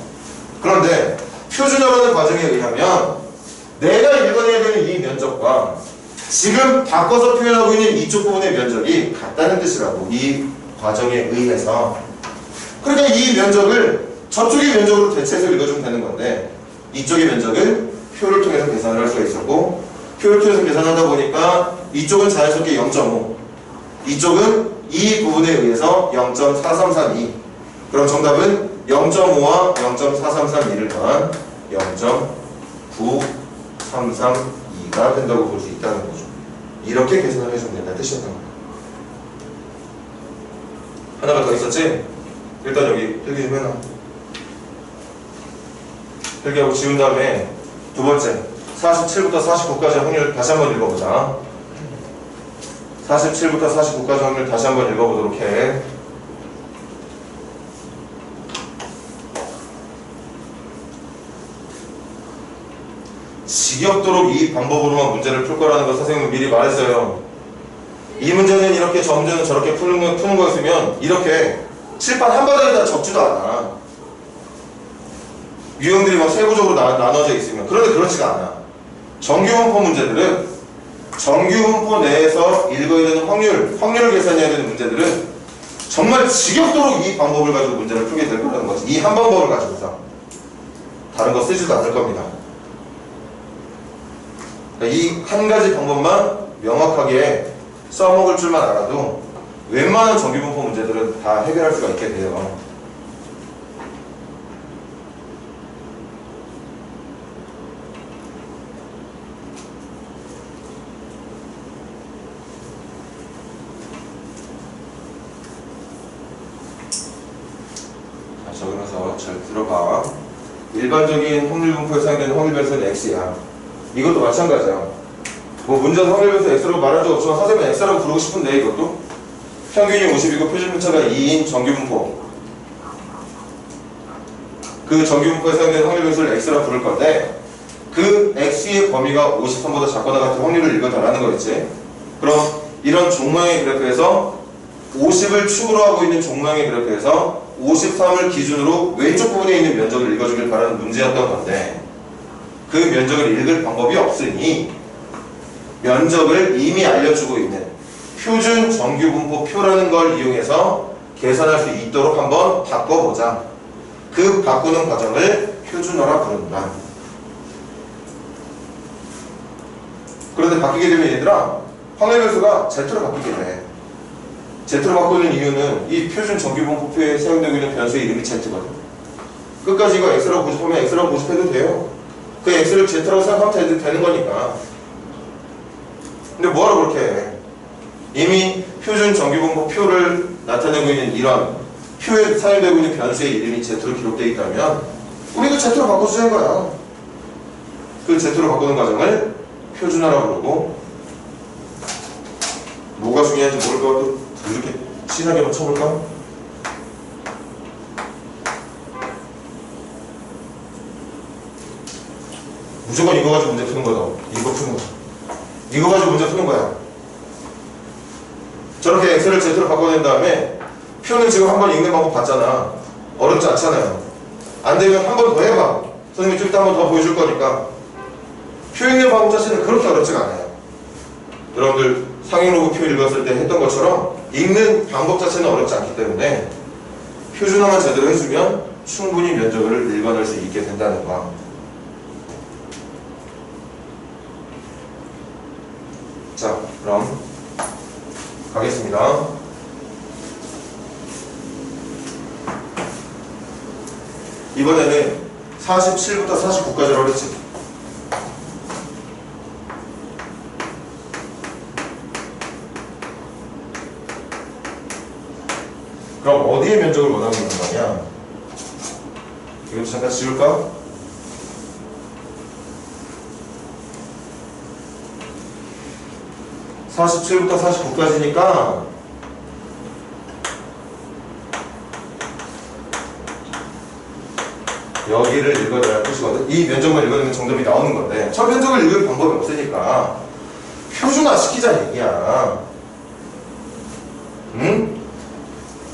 그런데 표준화라는 과정에 의하면 내가 읽어내야 되는 이 면적과 지금 바꿔서 표현하고 있는 이쪽 부분의 면적이 같다는 뜻이라고. 이 과정에 의해서. 그러니까 이 면적을 저쪽의 면적으로 대체해서 읽어주면 되는 건데 이쪽의 면적은 표를 통해서 계산을 할 수가 있었고 표를 통해서 계산하다 보니까 이쪽은 자연스럽게 0.5 이쪽은 이 부분에 의해서 0.4332 그럼 정답은 0.5와 0.4332를 더한 0.9332가 된다고 볼 수 있다는 거죠. 이렇게 계산을 해주면 된다는 뜻이었던 거예요. 하나가 더 있었지? 일단 여기 필기 좀 해놔. 필기하고 지운 다음에 두 번째 47부터 49까지 확률 다시 한번 읽어보자. 47부터 49까지 확률 다시 한번 읽어보도록 해. 지겹도록 이 방법으로만 문제를 풀 거라는 걸 선생님은 미리 말했어요. 이 문제는 이렇게 저 문제는 저렇게 푸는 거였으면 이렇게 칠판 한 바닥에다 적지도 않아. 유형들이 막 세부적으로 나눠져 있으면. 그런데 그렇지가 않아. 정규분포 문제들은 정규분포 내에서 읽어야 되는 확률을 계산해야 되는 문제들은 정말 지겹도록 이 방법을 가지고 문제를 풀게 될 거라는 거지. 이 한 방법을 가지고서. 다른 거 쓰지도 않을 겁니다. 이 한 가지 방법만 명확하게 써먹을 줄만 알아도 웬만한 정규분포 문제들은 다 해결할 수가 있게 돼요. 자, 적으면서 잘 들어봐. 일반적인 확률분포에 사용되는 확률변수는 x야. 이것도 마찬가지야. 뭐 문제에서 확률변수 x라고 말한 적 없지만 선생님은 x라고 부르고 싶은데 이것도 평균이 50이고 표준편차가 2인 정규분포. 그 정규분포에 사용되는 확률변수를 x라고 부를 건데 그 x의 범위가 53보다 작거나 같은 확률을 읽어달라는 거겠지. 그럼 이런 종모양의 그래프에서 50을 축으로 하고 있는 종모양의 그래프에서 53을 기준으로 왼쪽 부분에 있는 면적을 읽어주길 바라는 문제였던 건데 그 면적을 읽을 방법이 없으니 면적을 이미 알려주고 있는 표준 정규분포 표라는 걸 이용해서 계산할 수 있도록 한번 바꿔보자. 그 바꾸는 과정을 표준어라 부른다. 그런데 바뀌게 되면 얘들아 확률변수가 Z로 바뀌게 돼. Z로 바꾸는 이유는 이 표준 정규분포표에 사용되고 있는 변수의 이름이 Z거든. 끝까지 이거 X라고 고집하면 X라고 고집해도 돼요. 그 X를 Z라고 생각하면 되는 거니까. 근데 뭐하러 그렇게 해? 이미 표준 정규분포표를 나타내고 있는 이런 표에 사용되고 있는 변수의 이름이 Z로 기록되어 있다면 우리도 Z로 바꿔주자는 거야. 그 Z로 바꾸는 과정을 표준화라고 부르고 뭐가 중요한지 모를 것 같고 이렇게 친하게 한번 쳐볼까? 무조건 이거 가지고 문제 푸는 거다. 이거 푸는 거. 이거 가지고 문제 푸는 거야. 저렇게 엑셀을 Z로 바꿔낸 다음에 표는 지금 한 번 읽는 방법 봤잖아. 어렵지 않잖아요. 안 되면 한 번 더 해봐. 선생님이 좀 이따 한 번 더 보여줄 거니까. 표 읽는 방법 자체는 그렇게 어렵지가 않아요. 여러분들 상행로그 표 읽었을 때 했던 것처럼 읽는 방법 자체는 어렵지 않기 때문에 표준화만 제대로 해주면 충분히 면적을 읽어낼 수 있게 된다는 거. 자, 그럼 가겠습니다. 이번에는 47부터 49까지로 하겠지. 그럼 어디에 면적을 원하고 있는 거냐? 이것도 잠깐 지울까? (47부터 49까지니까) 여기를 읽어내야 뜻이거든. 이 면적만 읽어내면 정답이 나오는 건데 저 면적을 읽을 방법이 없으니까 표준화 시키자 얘기야. 응?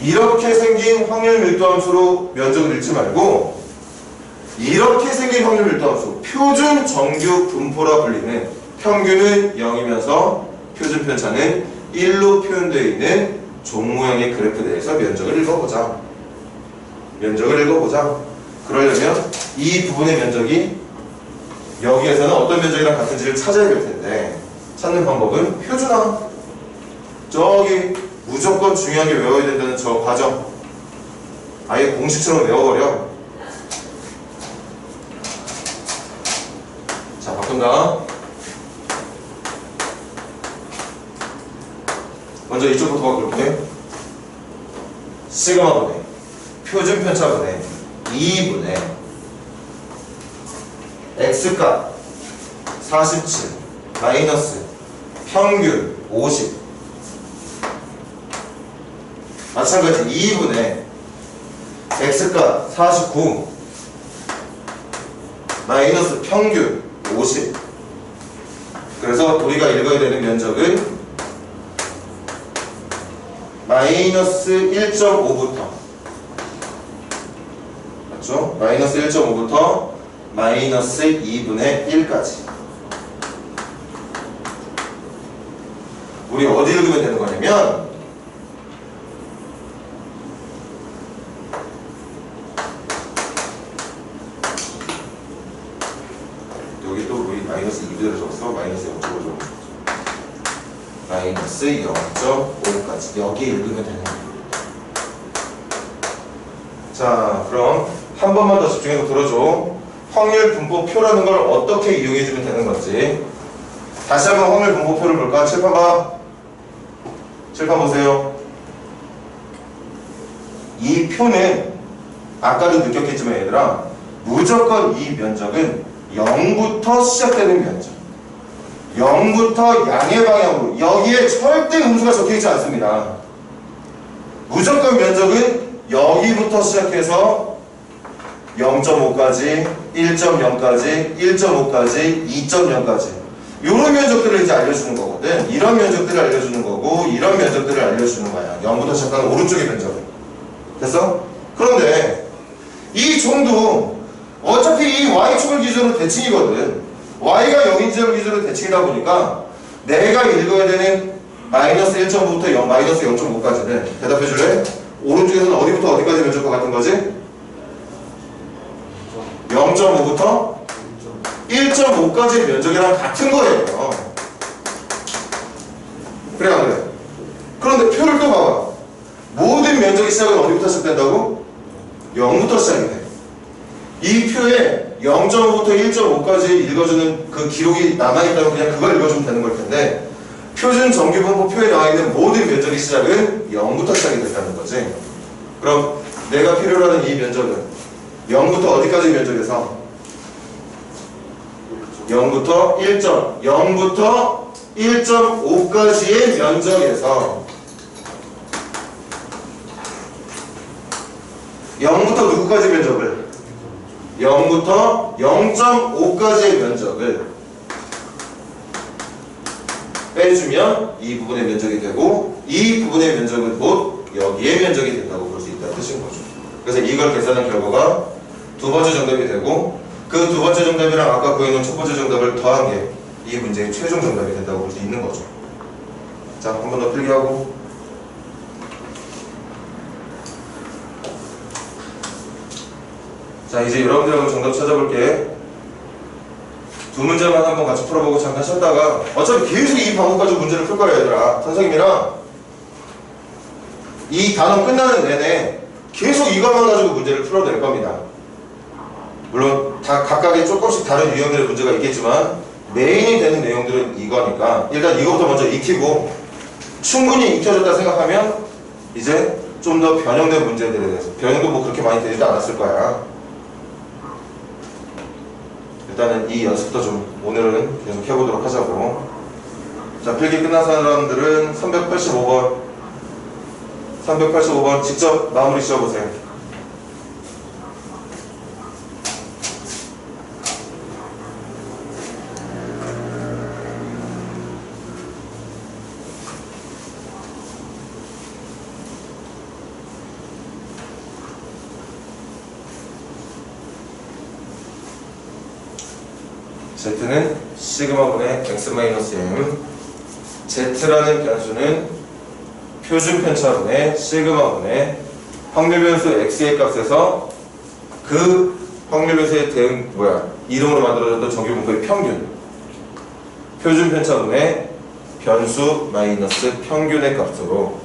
이렇게 생긴 확률 밀도함수로 면적을 읽지 말고 이렇게 생긴 확률 밀도함수 표준 정규 분포라 불리는 평균은 0이면서 표준 편차는 1로 표현되어 있는 종 모양의 그래프 내에서 면적을 읽어보자. 면적을 읽어보자. 그러려면 이 부분의 면적이 여기에서는 어떤 면적이랑 같은지를 찾아야 될 텐데 찾는 방법은 표준화. 저기 무조건 중요하게 외워야 된다는 저 과정 아예 공식처럼 외워버려. 자, 바꾼다. 먼저 이쪽부터 바꿀게. 시그마분의 표준 편차분의 2분의 x값 47 마이너스 평균 50 마찬가지 2분의 x값 49 마이너스 평균 50. 그래서 우리가 읽어야 되는 면적은 마이너스 1.5부터 나왔죠. 마이너스 1.5부터 마이너스 2분의 1까지. 우리 어디 읽으면 되는 거냐면 여기 또 우리 마이너스 2부대로 적었어. 마이너스 0.5 적었어. 마이너스 0.5까지 여기 읽으면 되는 거예요. 자, 그럼 한 번만 더 집중해서 들어줘. 확률 분포표라는 걸 어떻게 이용해주면 되는 건지. 다시 한번 확률 분포표를 볼까? 칠판 봐. 칠판 보세요. 이 표는 아까도 느꼈겠지만 얘들아, 무조건 이 면적은 0부터 시작되는 면적. 0부터 양의 방향으로. 여기에 절대 음수가 적혀있지 않습니다. 무조건 면적은 여기부터 시작해서 0.5까지, 1.0까지, 1.5까지, 2.0까지 이런 면적들을 이제 알려주는 거거든. 이런 면적들을 알려주는 거고 이런 면적들을 알려주는 거야. 0부터 시작하는 오른쪽의 면적. 됐어? 그런데 이 정도 어차피 이 y축을 기준으로 대칭이거든. y가 0인지를 기준으로 대칭이다 보니까 내가 읽어야 되는 마이너스 1.5부터 0, 마이너스 0.5까지는 대답해 줄래? 오른쪽에서는 어디부터 어디까지 면적과 같은 거지? 0.5부터 1.5까지의 면적이랑 같은 거예요. 그래 안 그래? 그런데 표를 또 봐봐. 모든 면적의 시작은 어디부터 시작된다고? 0부터 시작이 돼. 이 표에 0.5부터 1.5까지 읽어주는 그 기록이 남아있다면 그냥 그걸 읽어주면 되는 걸 텐데 표준 정규분포 표에 나와있는 모든 면적의 시작은 0부터 시작이 된다는 거지. 그럼 내가 필요로 하는 이 면적은 0부터 어디까지 면적에서 0부터 0부터 1.5까지의 면적에서 0부터 누구까지 면적을? 0부터 0.5까지의 면적을 빼주면 이 부분의 면적이 되고 이 부분의 면적은 곧 여기의 면적이 된다고 볼 수 있다는 뜻인 거죠. 그래서 이걸 계산한 결과가 두 번째 정답이 되고 그 두 번째 정답이랑 아까 구해놓은 첫 번째 정답을 더한 게 이 문제의 최종 정답이 된다고 볼 수 있는 거죠. 자, 한 번 더 필기하고. 자, 이제 여러분들하고 정답 찾아볼게. 두 문제만 한번 같이 풀어보고 잠깐 쉬었다가 어차피 계속 이 방법 가지고 문제를 풀 거야 얘들아. 선생님이랑 이 단원 끝나는 내내 계속 이것만 가지고 문제를 풀어낼 겁니다. 물론 다 각각의 조금씩 다른 유형들의 문제가 있겠지만 메인이 되는 내용들은 이거니까 일단 이것부터 먼저 익히고 충분히 익혀졌다 생각하면 이제 좀 더 변형된 문제들에 대해서 변형도 뭐 그렇게 많이 되지도 않았을 거야. 일단은 이 연습도 좀 오늘은 계속 해보도록 하자고. 자, 필기 끝난 사람들은 385번 직접 마무리 지어보세요. Z는 시그마분의 x-m, Z라는 변수는 표준 편차분의 시그마분의 확률 변수 x의 값에서 그 확률 변수의 이름으로 만들어졌던 정규분포의 평균, 표준 편차분의 변수 마이너스 평균의 값으로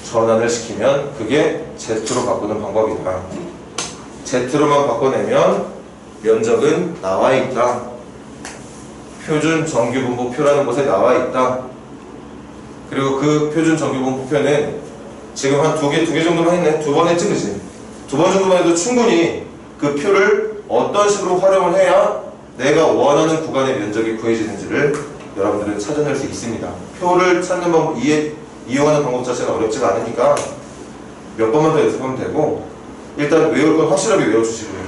전환을 시키면 그게 Z로 바꾸는 방법이다. Z로만 바꿔내면 면적은 나와있다. 표준 정규분포표라는 곳에 나와있다. 그리고 그 표준 정규분포표는 지금 한 두 개 정도만 했네. 두 번 했지 그치? 두 번 정도만 해도 충분히 그 표를 어떤 식으로 활용을 해야 내가 원하는 구간의 면적이 구해지는지를 여러분들은 찾아낼 수 있습니다. 표를 찾는 방법, 이용하는 방법 자체가 어렵지가 않으니까 몇 번만 더 연습하면 되고 일단 외울 건 확실하게 외워주시고요.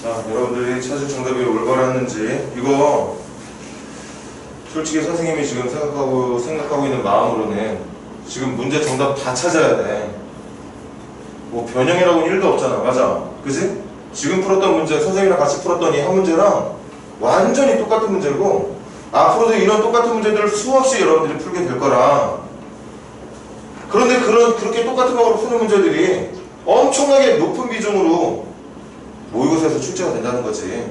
자, 여러분들이 찾을 정답이 올바랐는지 이거 솔직히 선생님이 지금 생각하고 있는 마음으로는 지금 문제 정답 다 찾아야 돼. 뭐 변형이라고는 1도 없잖아. 맞아. 그지? 지금 풀었던 문제 선생님이랑 같이 풀었더니 한 문제랑 완전히 똑같은 문제고 앞으로도 이런 똑같은 문제들을 수없이 여러분들이 풀게 될 거라. 그런데 그렇게 똑같은 방법으로 푸는 문제들이 엄청나게 높은 비중으로 모의고사에서 출제가 된다는 거지.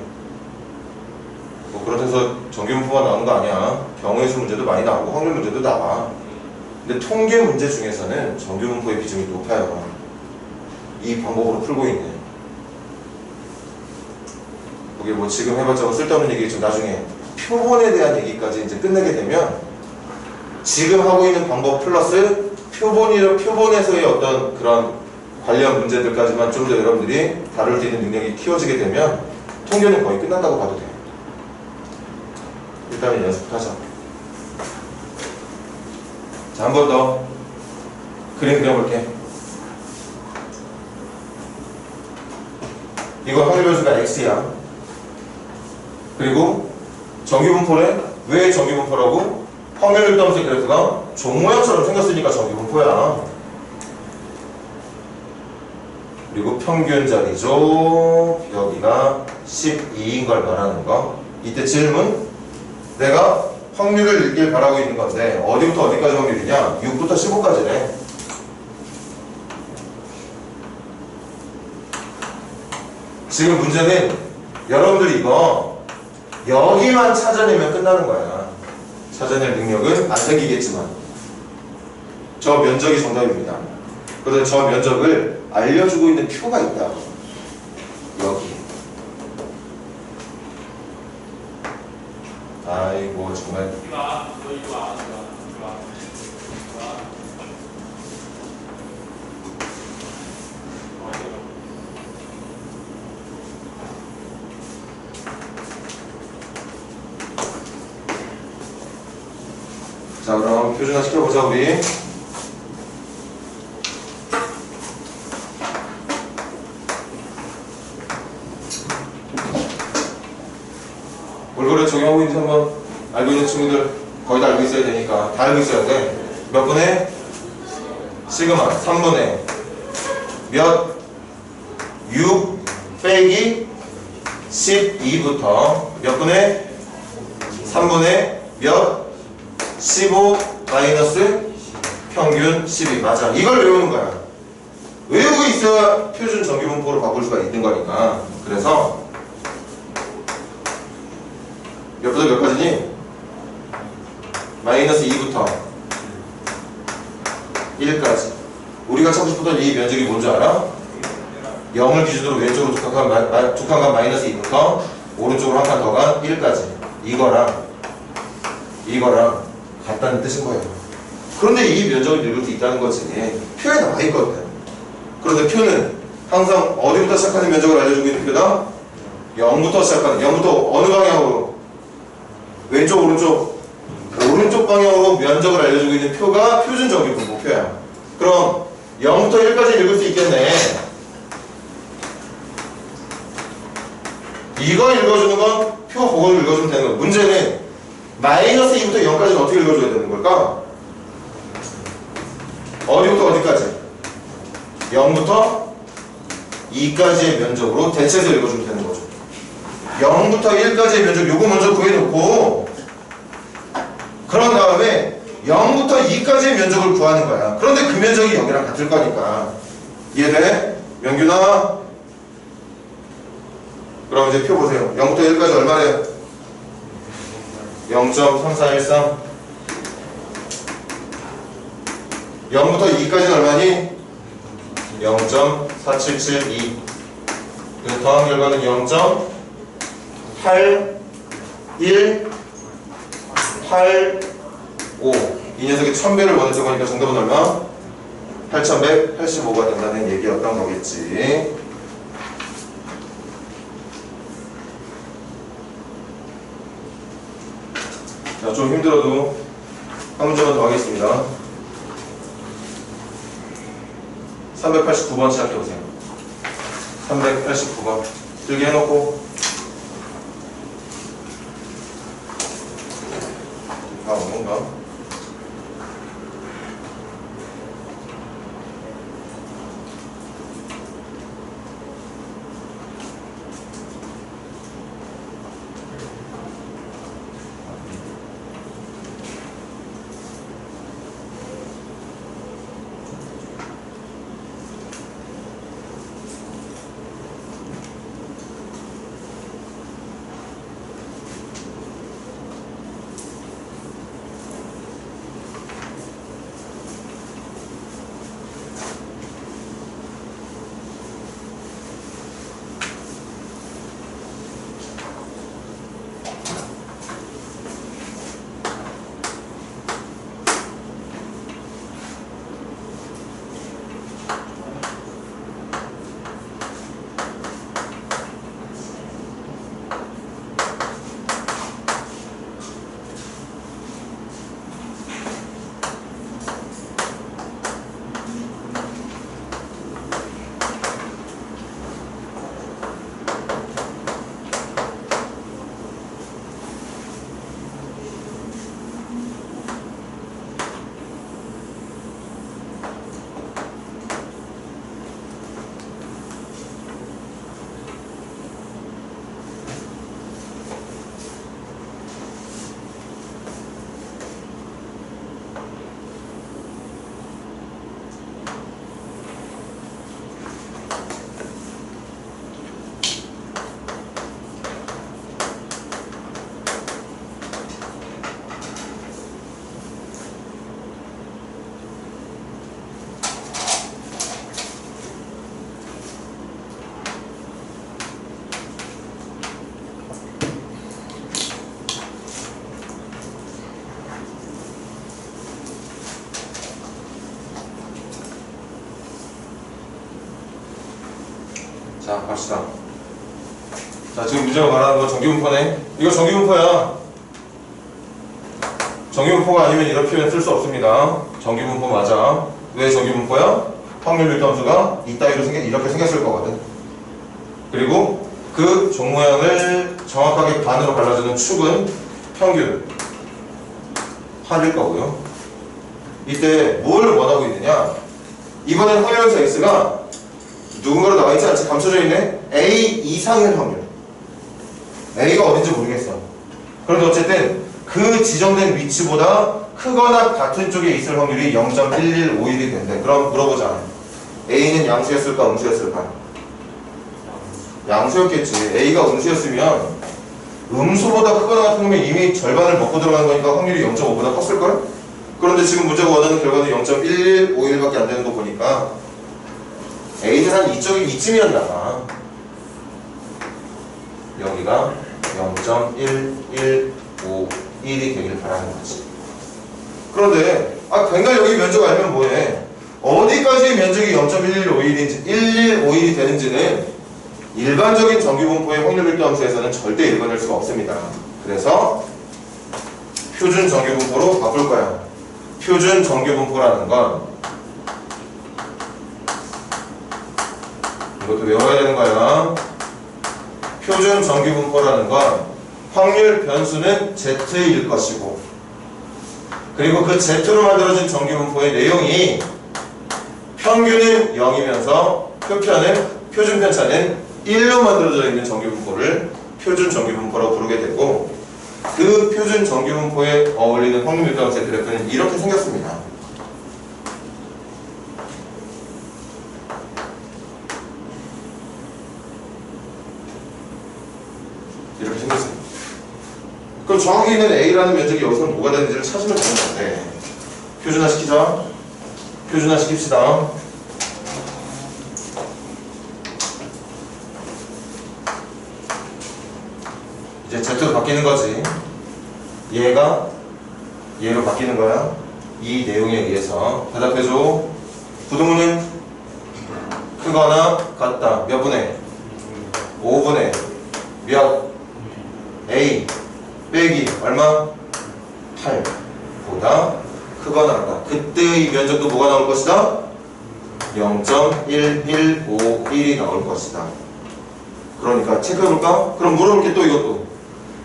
뭐 그렇다고 해서 정규문포만 나오는 거 아니야. 경우의 수 문제도 많이 나오고 확률 문제도 나와. 근데 통계 문제 중에서는 정규문포의 비중이 높아요. 이 방법으로 풀고 있는. 그게 뭐 지금 해봤자 쓸데없는 얘기겠죠. 나중에 표본에 대한 얘기까지 이제 끝내게 되면 지금 하고 있는 방법 플러스 표본에서의 어떤 그런 관련 문제들까지만 좀 더 여러분들이 다룰 수 있는 능력이 키워지게 되면 통계는 거의 끝난다고 봐도 돼요. 일단은 연습하자. 자, 한 번 더 그림 그려볼게. 이거 확률 변수가 x야. 그리고 정규분포래. 왜 정규분포라고? 확률 일당수의 그래프가 종 모양처럼 생겼으니까 정규분포야. 그리고 평균 자리죠. 여기가 12인 걸 말하는 거. 이때 질문. 내가 확률을 읽길 바라고 있는 건데 어디부터 어디까지 확률이냐? 6부터 15까지래. 지금 문제는 여러분들이 이거 여기만 찾아내면 끝나는 거야. 찾아낼 능력은 안 생기겠지만 저 면적이 정답입니다. 그런데 저 면적을 알려주고 있는 표가 있다. 여기. 아이고 정말. 자, 그럼 표준화 시켜보자 우리. 올바르게 적용하고 있는지 한번 알고 있는 친구들 거의 다 알고 있어야 되니까 다 알고 있어야 돼. 몇 분의 시그마 3분의 몇 6 빼기 12부터 몇 분의 3분의 몇 15 마이너스 평균 12. 맞아. 이걸 외우는 거야. 외우고 있어야 표준 정규분포로 바꿀 수가 있는 거니까. 그래서 몇부터 몇까지니? 마이너스 2부터 1까지. 우리가 찾고 싶었던 이 면적이 뭔지 알아? 0을 기준으로 왼쪽으로 두 칸 간 마이너스 2부터 오른쪽으로 한 칸 더 간 1까지. 이거랑 같다는 뜻인 거예요. 그런데 이 면적을 읽을 수 있다는 거지. 표에 나와 있거든. 그런데 표는 항상 어디부터 시작하는 면적을 알려주고 있는 표다? 0부터 시작하는. 0부터 어느 방향으로? 왼쪽, 오른쪽 방향으로 면적을 알려주고 있는 표가 표준 정규분포표야. 그럼 0부터 1까지 읽을 수 있겠네. 이거 읽어주는 건 표 보고 읽어주면 되는 거야. 문제는 마이너스 2부터 0까지는 어떻게 읽어줘야 되는 걸까? 어디부터 어디까지? 0부터 2까지의 면적으로 대체해서 읽어주면 되는 거죠. 0부터 1까지의 면적 요거 먼저 구해놓고 그런 다음에 0부터 2까지의 면적을 구하는 거야. 그런데 그 면적이 여기랑 같을 거니까. 이해돼? 명균아? 그럼 이제 표 보세요. 0부터 1까지 얼마래요? 0.3413. 0부터 2까지는 얼마니? 0.4772. 그래서 더한 결과는 0.8185. 이 녀석이 1000배를 원했던 거니까 정답은 얼마? 8185가 된다는 얘기였던 거겠지. 자, 좀 힘들어도 한 문제만 더 하겠습니다. 389번 시작해보세요. 389번. 들게 해놓고 다음 뭔가 자, 갑시다. 자, 지금 문제가 말하는 거 정기분포네. 이거 정기분포야. 정기분포가 아니면 이런 표현 쓸 수 없습니다. 정기분포 맞아. 왜 정기분포야? 확률 밀도함수가 이따위로 이렇게 생겼을 거거든. 그리고 그 종 모양을 정확하게 반으로 갈라주는 축은 평균 합일 거고요. 이때 뭘 원하고 있느냐? 이번엔 확률함수 x가 누군가로 나와있지 않지? 감춰져 있네? A 이상일 확률. A가 어딘지 모르겠어. 그런데 어쨌든 그 지정된 위치보다 크거나 같은 쪽에 있을 확률이 0.1151이 된대. 그럼 물어보자. A는 양수였을까? 음수였을까? 양수였겠지. A가 음수였으면 음수보다 크거나 같은 거면 이미 절반을 먹고 들어가는 거니까 확률이 0.5보다 컸을걸? 그런데 지금 문제가 원하는 결과는 0.1151밖에 안 되는 거 보니까 A는 한 이쯤이었나 봐. 여기가 0.1151이 되길 바라는 거지. 그런데 백날 여기 면적 알면 뭐해? 어디까지의 면적이 0.1151이 되는지는 일반적인 정기분포의 확률 밀도함수에서는 절대 읽어낼 수가 없습니다. 그래서 표준 정기분포로 바꿀 거야. 표준 정기분포라는 건 이것도 외워야 되는 거야. 표준 정기분포라는 건 확률 변수는 Z일 것이고, 그리고 그 Z로 만들어진 정기분포의 내용이 평균은 0이면서 표준 편차는 1로 만들어져 있는 정기분포를 표준 정기분포라고 부르게 되고, 그 표준 정기분포에 어울리는 확률 밀도함수의 그래프는 이렇게 생겼습니다. 이렇게 생겼습니다. 그럼 정확히 있는 A라는 면적이 여기서는 뭐가 되는지를 찾으면 되는 건데, 표준화 시키자. 표준화 시킵시다. 이제 Z로 바뀌는 거지. 얘가 얘로 바뀌는 거야. 이 내용에 의해서 대답해줘. 부등호는 크거나 같다. 몇 분의? 5분의 몇? A 빼기 얼마? 8보다 크거나 같다. 그때의 면적도 뭐가 나올 것이다? 0.1151이 나올 것이다. 그러니까 체크해볼까? 그럼 물어볼게 또 이것도.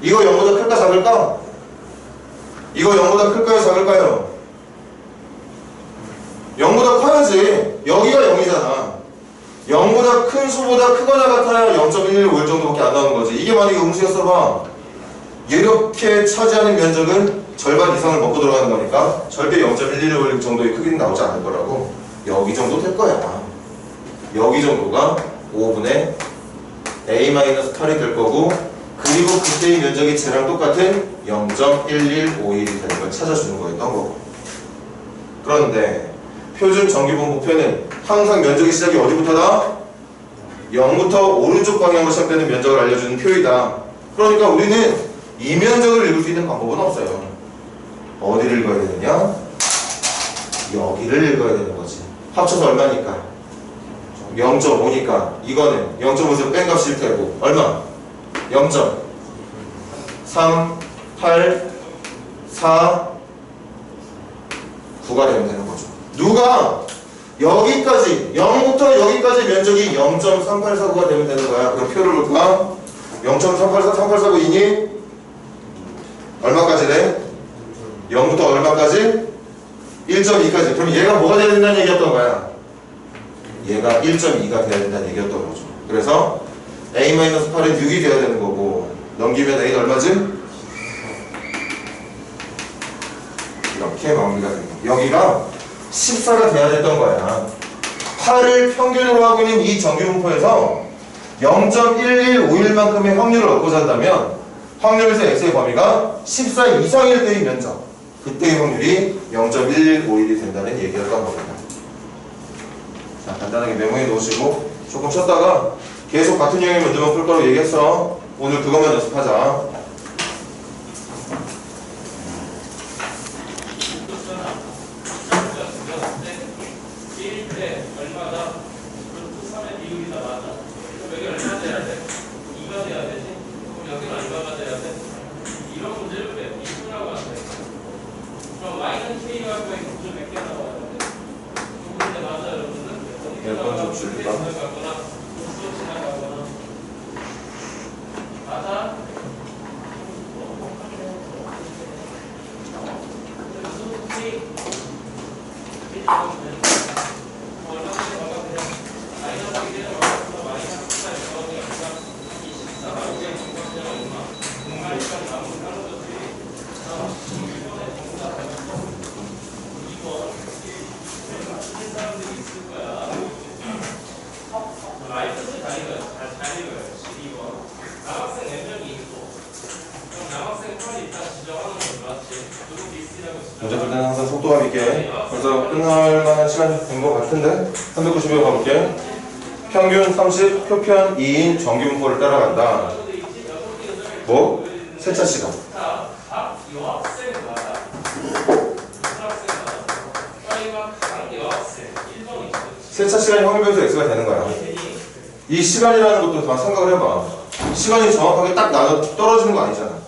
이거 0보다 클까 작을까? 이거 0보다 클까요 작을까요? 0보다 커야지. 여기가 0이잖아. 0보다 큰 수보다 크거나 같아야 0.115 정도밖에 안 나오는 거지. 이게 만약에 음수였어 봐. 이렇게 차지하는 면적은 절반 이상을 먹고 들어가는 거니까 절대 0.115 정도의 크기는 나오지 않을 거라고. 여기 정도 될 거야. 여기 정도가 5분의 a-8이 될 거고, 그리고 그때의 면적이 쟤랑 똑같은 0.1151이 되는 걸 찾아주는 거였던 거고. 그런데 표준 정규분포표는 항상 면적의 시작이 어디부터다? 0부터 오른쪽 방향으로 시작되는 면적을 알려주는 표이다. 그러니까 우리는 이 면적을 읽을 수 있는 방법은 없어요. 어디를 읽어야 되느냐? 여기를 읽어야 되는 거지. 합쳐서 얼마니까? 0.5니까 이거는 0.5에서 뺀 값일 테고 얼마? 0.3849가 되면 되는 거죠. 누가 여기까지 0부터 여기까지 면적이 0.3849가 되면 되는 거야. 그럼 표를 볼까? 0.3849이니 얼마까지 돼? 0부터 얼마까지? 1.2까지. 그럼 얘가 뭐가 돼야 된다는 얘기였던 거야? 얘가 1.2가 돼야 된다는 얘기였던 거죠. 그래서 a-8은 6이 돼야 되는 거고, 넘기면 a는 얼마지? 이렇게 마무리가 됩니다. 여기가 14가 돼야 됐던 거야. 8을 평균으로 하고 있는 이 정규분포에서 0.1151만큼의 확률을 얻고자 한다면 확률에서 x의 범위가 14 이상일 때의 면적, 그때의 확률이 0.1151이 된다는 얘기였던 겁니다. 자, 간단하게 메모해 놓으시고 조금 쉬었다가 계속 같은 유형의 문제만 풀 거라고 얘기했어. 오늘 그것만 연습하자. 몇번 좀 줄일까? 문제 풀 때는 항상 속도감 있게. 그래서 끝날 만한 시간이 된 것 같은데 390여 가볼게. 평균 30, 표편 2인 정규분포를 따라간다. 뭐? 세차 시간. 세차 시간이 확률변수 x가 되는 거야. 이 시간이라는 것도 다 생각을 해봐. 시간이 정확하게 딱 나눠 떨어지는 거 아니잖아.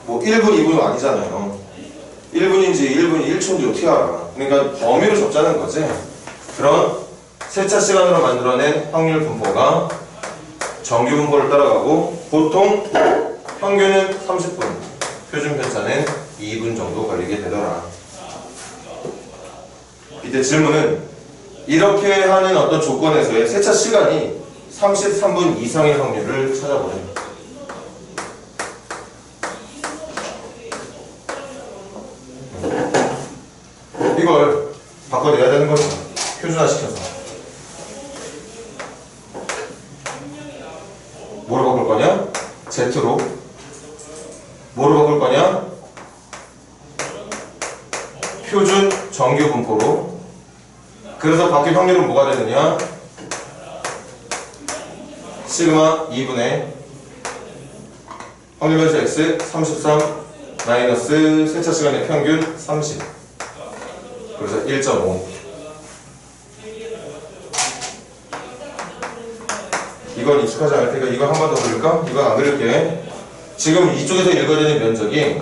뭐 1분, 2분은 아니잖아요. 1분인지 1분이 1초인지 어떻게 알아. 그러니까 범위로 잡자는 거지. 그런 세차 시간으로 만들어낸 확률 분포가 정규 분포를 따라가고, 보통 평균은 30분, 표준 편차는 2분 정도 걸리게 되더라. 이때 질문은 이렇게 하는 어떤 조건에서의 세차 시간이 33분 이상의 확률을 찾아보는. 이걸 바꿔내야 되는 거죠. 표준화시켜서. 뭐로 바꿀 거냐? Z로. 뭐로 바꿀 거냐? 표준 정규 분포로. 그래서 바뀐 확률은 뭐가 되느냐? 시그마 2분의 확률 변수 x 33 마이너스 세차 시간의 평균 30. 그래서 1.5. 이건 익숙하지 않을 테니까 이거 한 번 더 그릴까? 이거 안 그릴게. 지금 이쪽에서 읽어야 되는 면적이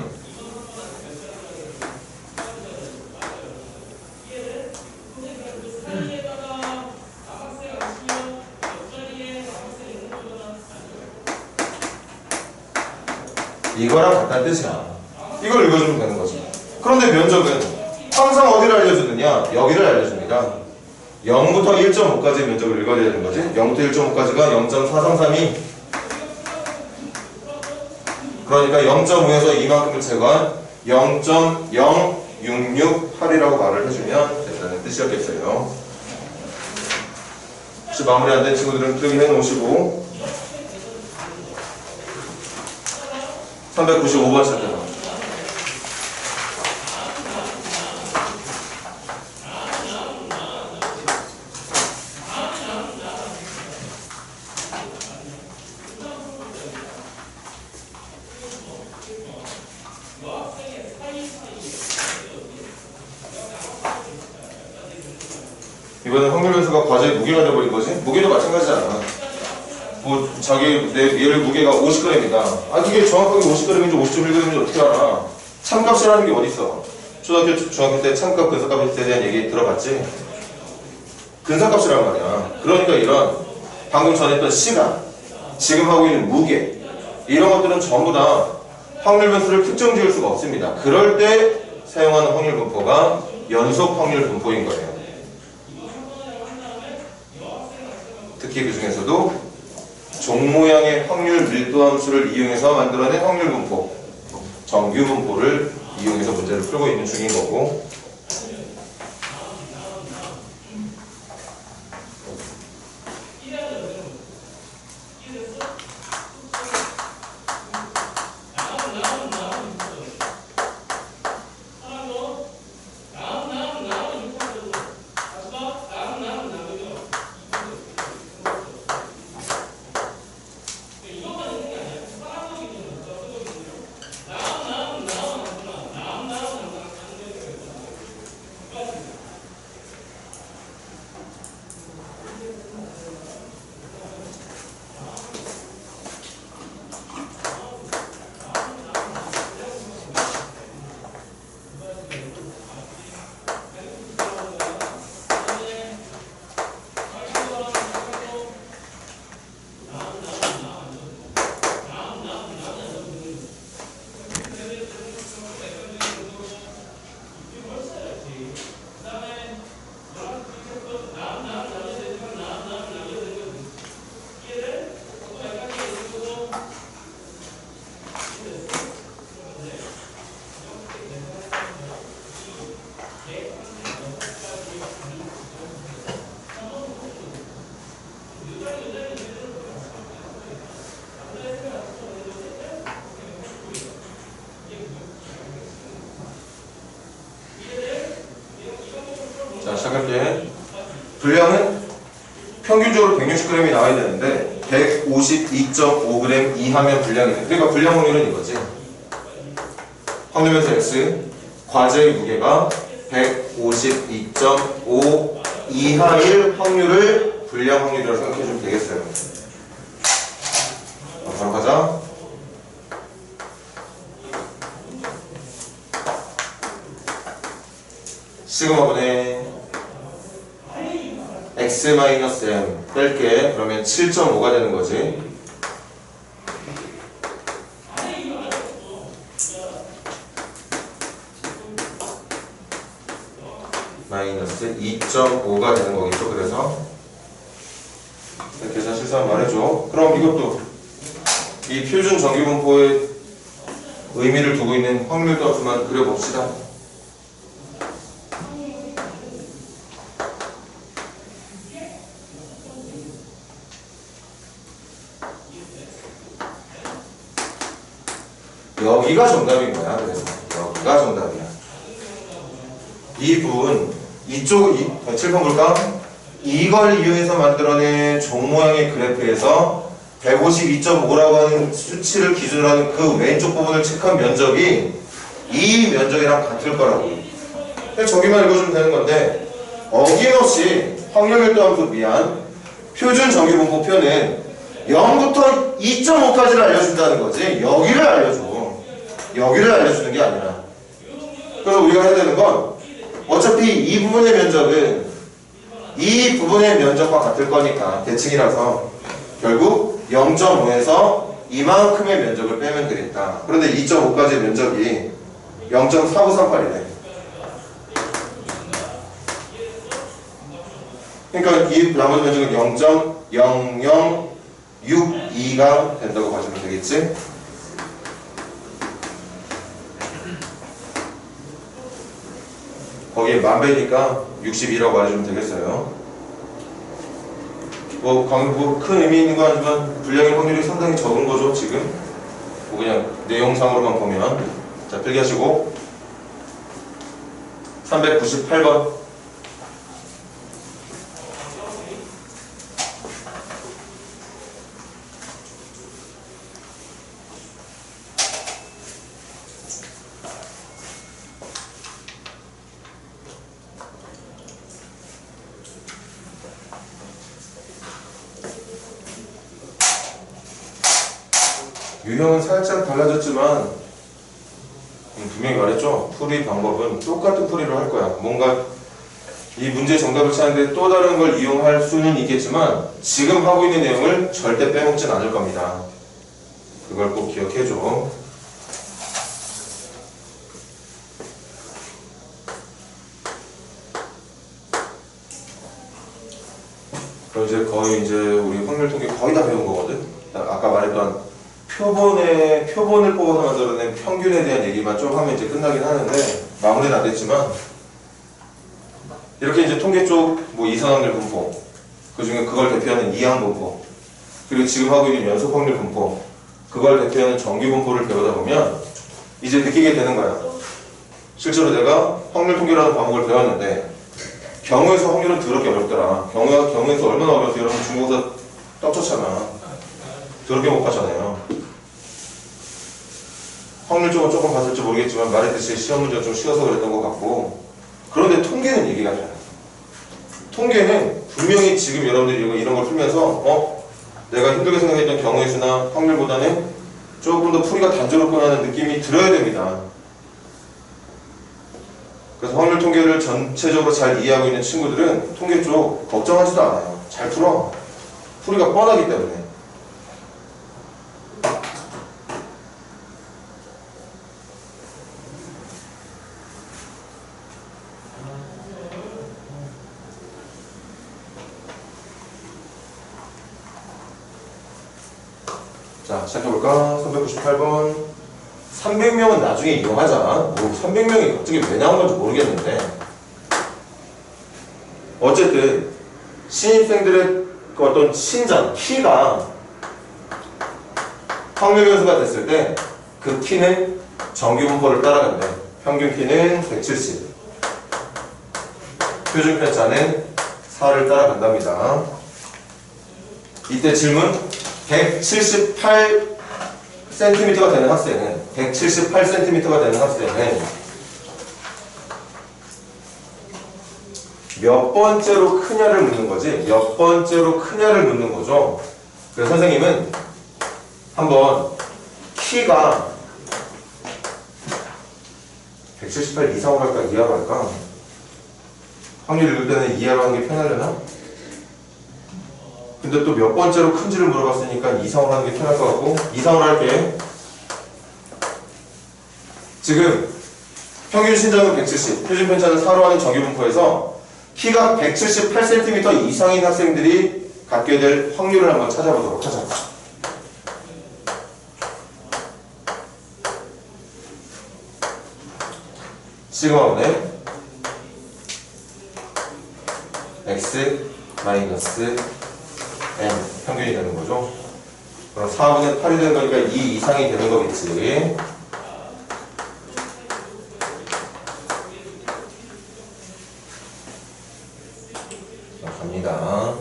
이거랑 같다는 뜻이야. 이걸 읽어주면 되는 거지. 그런데 면적은 항상 어디를 알려주느냐? 여기를 알려줍니다. 0부터 1.5까지의 면적을 읽어야 되는 거지. 0부터 1.5까지가 0.433이, 그러니까 0.5에서 이만큼을 제거한 0.0668이라고 말을 해주면 된다는 뜻이었겠어요. 혹시 마무리 안 된 친구들은 필기 해놓으시고 395번 시작해서 이번엔 확률 변수가 과제의 무게가 돼버린 거지? 무게도 마찬가지잖아. 뭐 자기 얘를 무게가 50g이다. 아 그게 정확하게 50g인지 50.1g인지 어떻게 알아? 참값이라는 게 어딨어? 초등학교 중학교 때 참값 근사값에 대한 얘기 들어봤지? 근사값이란 말이야. 그러니까 이런 방금 전에 했던 시간, 지금 하고 있는 무게, 이런 것들은 전부 다 확률 변수를 특정 지을 수가 없습니다. 그럴 때 사용하는 확률 분포가 연속 확률 분포인 거예요. 특히 그 중에서도 종 모양의 확률 밀도 함수를 이용해서 만들어낸 확률 분포, 정규 분포를 이용해서 문제를 풀고 있는 중인 거고, 자, 시작할게. 분량은 평균적으로 160g이 나와야 되는데 152.5g 이하면 분량이네. 그러니까 분량 확률은 이거지. 확률 변수 x, 과제의 무게가 152.5 이하일 확률을 분량 확률이라고 생각해주면 되겠어요. 바로 가자. 시그마분의 x-m 뺄게. 그러면 7.5가 되는 거지. 마이너스 2.5가 되는 거겠죠. 그래서 계산 실수하면 말해줘. 그럼 이것도 이 표준 정규분포의 의미를 두고 있는 확률 값만 그려봅시다. 여기가 정답인 거야. 그래서 여기가 정답이야. 이 부분, 이쪽 7번 볼까? 이걸 이용해서 만들어낸 종 모양의 그래프에서 152.5라고 하는 수치를 기준으로 하는 그 왼쪽 부분을 체크한 면적이 이 면적이랑 같을 거라고. 저기만 읽어주면 되는 건데, 어김없이 확률 밀도 함수 미안 표준 정규분포표는 0부터 2.5까지를 알려준다는 거지. 여기를 알려줘. 여기를 알려주는 게 아니라. 그래서 우리가 해야 되는 건 어차피 이 부분의 면적은 이 부분의 면적과 같을 거니까 대칭이라서 결국 0.5에서 이만큼의 면적을 빼면 되겠다. 그런데 2.5까지의 면적이 0.4938이래. 그러니까 이 나머지 면적은 0.0062가 된다고 봐주면 되겠지? 거기에 만배니까 62라고 말해주면 되겠어요. 뭐 큰 의미 있는 건 아니지만 불량의 확률이 상당히 적은 거죠, 지금. 뭐 그냥 내용상으로만 보면. 자, 필기하시고 398번. 유형은 살짝 달라졌지만 분명히 말했죠. 풀이 방법은 똑같은 풀이를 할 거야. 뭔가 이 문제 정답을 찾는데 또 다른 걸 이용할 수는 있겠지만 지금 하고 있는 내용을 절대 빼먹진 않을 겁니다. 그걸 꼭 기억해줘. 그럼 이제 거의 우리 확률 통계 거의 다 배운 거거든. 아까 말했던 표본을 뽑아서 만들어낸 평균에 대한 얘기만 좀 하면 이제 끝나긴 하는데 마무리는 안 됐지만 이렇게 이제 통계 쪽 뭐 이산확률 분포 그 중에 그걸 대표하는 이항 분포 그리고 지금 하고 있는 연속 확률 분포 그걸 대표하는 정규 분포를 배우다 보면 이제 느끼게 되는 거야. 실제로 내가 확률 통계라는 과목을 배웠는데 경우에서 확률은 더럽게 어렵더라. 경우에서 얼마나 어려워서 여러분 중국에서 떡쳤잖아. 더럽게 못 봤잖아요. 확률 쪽은 조금 봤을지 모르겠지만 말했듯이 시험 문제가 좀 쉬워서 그랬던 것 같고 그런데 통계는 얘기가 달라요. 통계는 분명히 지금 여러분들이 이런 걸 풀면서 내가 힘들게 생각했던 경우의 수나 확률보다는 조금 더 풀이가 단조롭구나 하는 느낌이 들어야 됩니다. 그래서 확률 통계를 전체적으로 잘 이해하고 있는 친구들은 통계 쪽 걱정하지도 않아요. 잘 풀어. 풀이가 뻔하기 때문에. 자, 시작해볼까? 398번. 300명은 나중에 이용하자. 뭐 300명이 갑자기 왜 나온 건지 모르겠는데. 어쨌든, 신입생들의 그 어떤 신장, 키가 확률 변수가 됐을 때, 그 키는 정규 분포를 따라간대. 평균 키는 170. 표준 편차는 4를 따라간답니다. 이때 질문. 178cm가 되는 학생은 몇 번째로 크냐를 묻는 거지. 몇 번째로 크냐를 묻는 거죠. 그래서 선생님은 한번 키가 178 이상으로 할까 이하로 할까? 확률 읽을 때는 이하로 하는 게 편하려나? 근데 또 몇 번째로 큰지를 물어봤으니까 이상으로 하는 게 편할 것 같고 이상으로 할게. 지금 평균 신장은 170, 표준 편차는 4로 하는 정규 분포에서 키가 178cm 이상인 학생들이 갖게 될 확률을 한번 찾아보도록 하자. 시그마분의 x 마이너스 n 평균이 되는 거죠. 그럼 4분의 8이 되는 거니까 2 이상이 되는 거겠지. 자, 갑니다.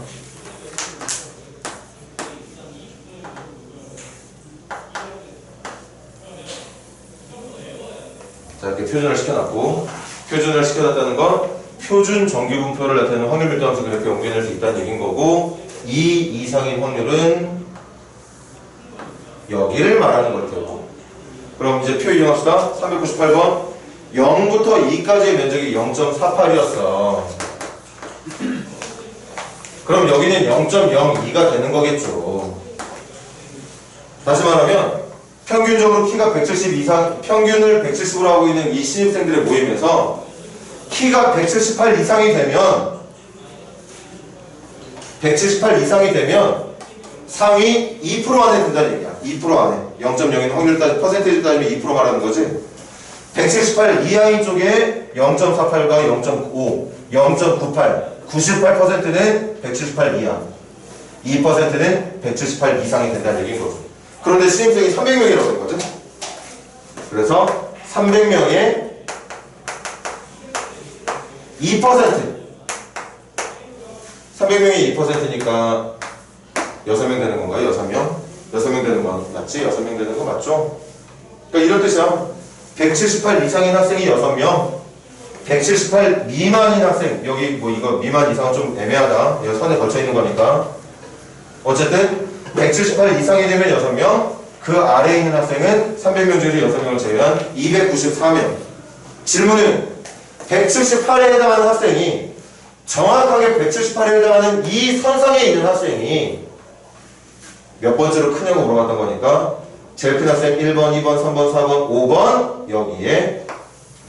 자, 이렇게 표준을 시켜놨고 표준을 시켜놨다는 건 표준 정규 분포를 나타내는 확률 밀도 함수를 이렇게 옮겨낼 수 있다는 얘기인 거고 2 이상인 확률은 여기를 말하는 걸 테고. 그럼 이제 표 이용합시다. 398번 0부터 2까지의 면적이 0.48이었어. 그럼 여기는 0.02가 되는 거겠죠. 다시 말하면 평균적으로 키가 170 이상, 평균을 170으로 하고 있는 이 신입생들의 모임에서 키가 178 이상이 되면 178 이상이 되면 상위 2% 안에 든다는 얘기야. 2% 안에. 0.0인 확률 따지, 퍼센테이지 따지면 2% 말하는 거지. 178 이하인 쪽에 0.48과 0.5, 0.98, 98%는 178 이하. 2%는 178 이상이 된다는 얘기인 거죠. 그런데 신입생이 300명이라고 했거든. 그래서 300명에 2%. 300명이 2%니까 6명 되는 건가요? 6명? 6명 되는 건 맞지? 6명 되는 거 맞죠? 그러니까 이런 뜻이야. 178 이상인 학생이 6명, 178 미만인 학생, 여기 뭐 이거 미만 이상은 좀 애매하다. 이거 선에 걸쳐 있는 거니까. 어쨌든 178 이상이 되면 6명, 그 아래에 있는 학생은 300명 중에서 6명을 제외한 294명. 질문은 178에 해당하는 학생이 정확하게 178에 해당하는 이 선상에 있는 학생이 몇 번째로 크냐고 물어봤던 거니까 제일 큰 학생 1번, 2번, 3번, 4번, 5번 여기에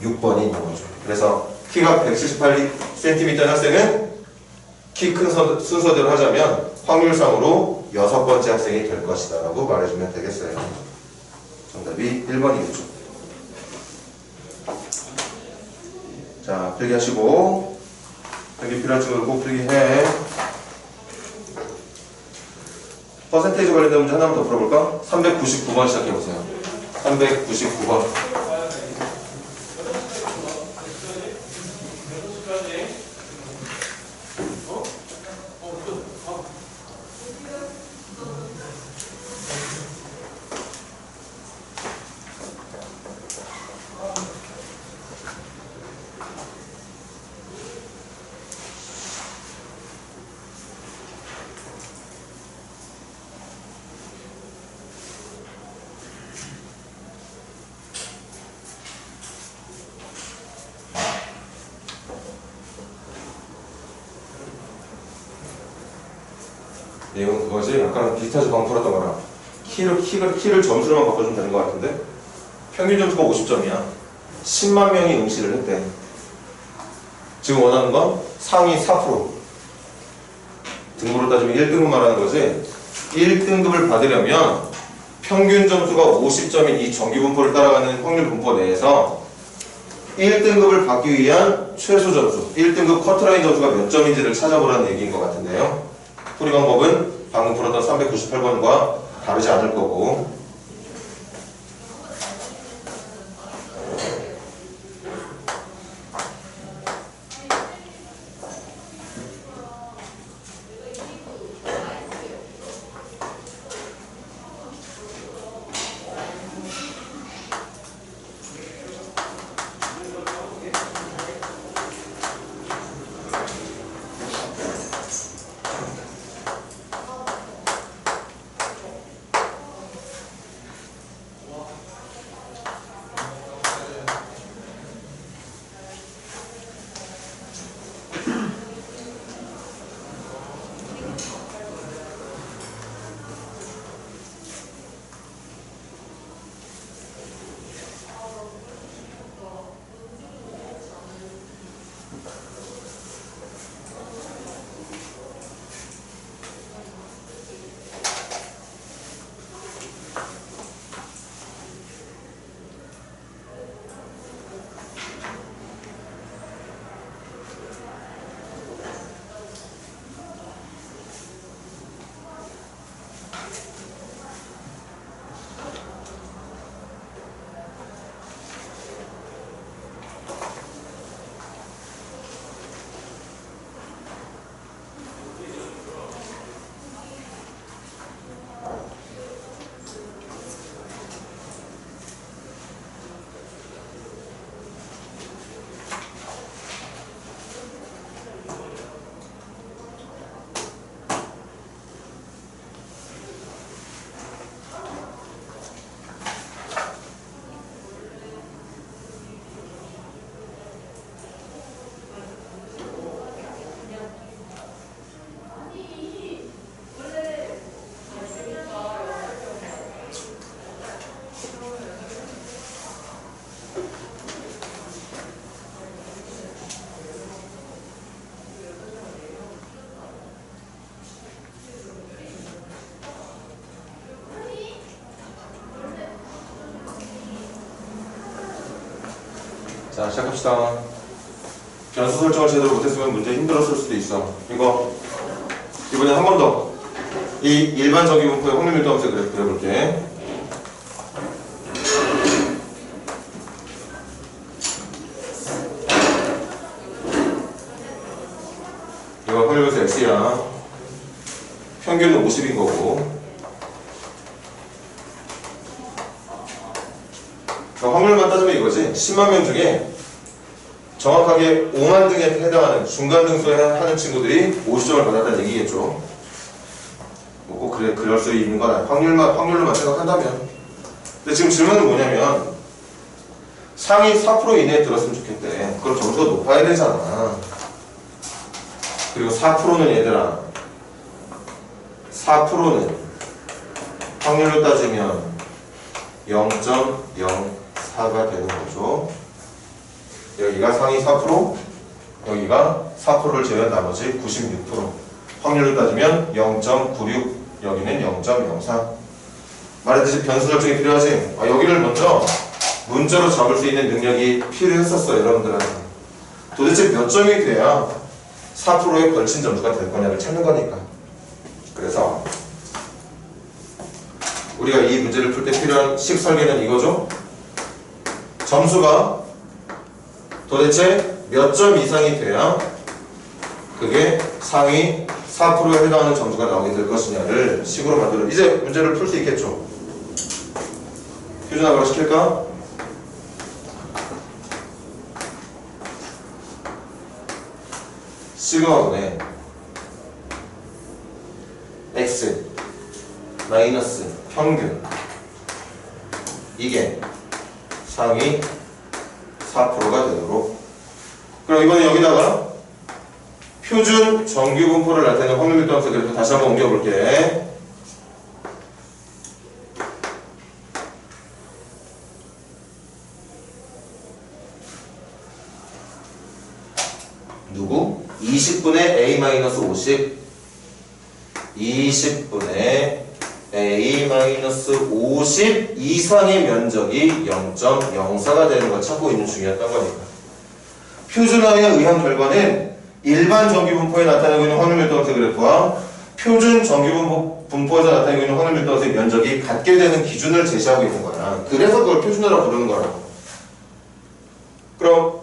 6번인 거죠. 그래서 키가 178cm인 학생은 키 큰 순서대로 하자면 확률상으로 6번째 학생이 될 것이다 라고 말해주면 되겠어요. 정답이 1번이겠죠. 자, 필기하시고 필기 필요한 친구들 꼭 필기해. 퍼센테이지 관련된 문제 하나만 더 풀어볼까? 399번 시작해보세요. 399번. 내용은 그거지. 아까랑 비슷하지 방금 풀었던 거랑 키를 점수로만 바꿔주면 되는 것 같은데 평균 점수가 50점이야. 10만 명이 응시를 했대. 지금 원하는 건 상위 4%. 등급으로 따지면 1등급 말하는 거지. 1등급을 받으려면 평균 점수가 50점인 이 정규분포를 따라가는 확률 분포 내에서 1등급을 받기 위한 최소 점수, 1등급 커트라인 점수가 몇 점인지를 찾아보라는 얘기인 것 같은데요. 풀이 방법은 방금 풀었던 398번과 다르지 않을 거고, 자, 시작합시다. 변수 설정을 제대로 못했으면 문제 힘들었을 수도 있어. 이거 이번에 한 번 더 이 일반 정기분포의 확률 밀도 함수 그려볼게. 이거 확률변수 x야. 평균은 50인 거고. 확률만 따지면 이거지. 10만 명 중에 정확하게 5만 등에 해당하는 중간 등수에 하는 친구들이 50점을 받았다는 얘기겠죠. 뭐 꼭 그럴 수 있는 건 아니야. 확률로만 생각한다면. 근데 지금 질문은 뭐냐면 상위 4% 이내에 들었으면 좋겠대. 그럼 점수가 높아야 되잖아. 그리고 4%는 얘들아, 4%는 확률로 따지면 0.04가 되는 거죠. 여기가 상위 4%, 여기가 4%를 제외한 나머지 96%. 확률로 따지면 0.96, 여기는 0.04. 말했듯이 변수 설정이 필요하지. 여기를 먼저 문자로 잡을 수 있는 능력이 필요했었어, 여러분들한테. 도대체 몇 점이 돼야 4%에 걸친 점수가 될 거냐를 찾는 거니까. 그래서 우리가 이 문제를 풀 때 필요한 식 설계는 이거죠. 점수가 도대체 몇 점 이상이 돼야 그게 상위 4%에 해당하는 점수가 나오게 될 것이냐를 식으로 만들어. 이제 문제를 풀 수 있겠죠. 표준화가 시킬까? 시그마분의 x 마이너스 평균, 이게 상위 4%가 되도록. 그럼 이번에 여기다가 표준 정규 분포를 나타내는 확률 밀도 함수 그래서 다시 한번 옮겨볼게. 누구? 20분의 a-50 20분의 a-50 이상의 면적이 0.04가 되는 걸 찾고 있는 중이었던 거니까. 표준화에 의한 결과는 일반 정규분포에 나타내고 있는 확률 밀도 함수 그래프와 표준 정규분포에서 나타내고 있는 확률 밀도 함수의 면적이 같게 되는 기준을 제시하고 있는 거야. 그래서 그걸 표준화라고 부르는 거라고. 그럼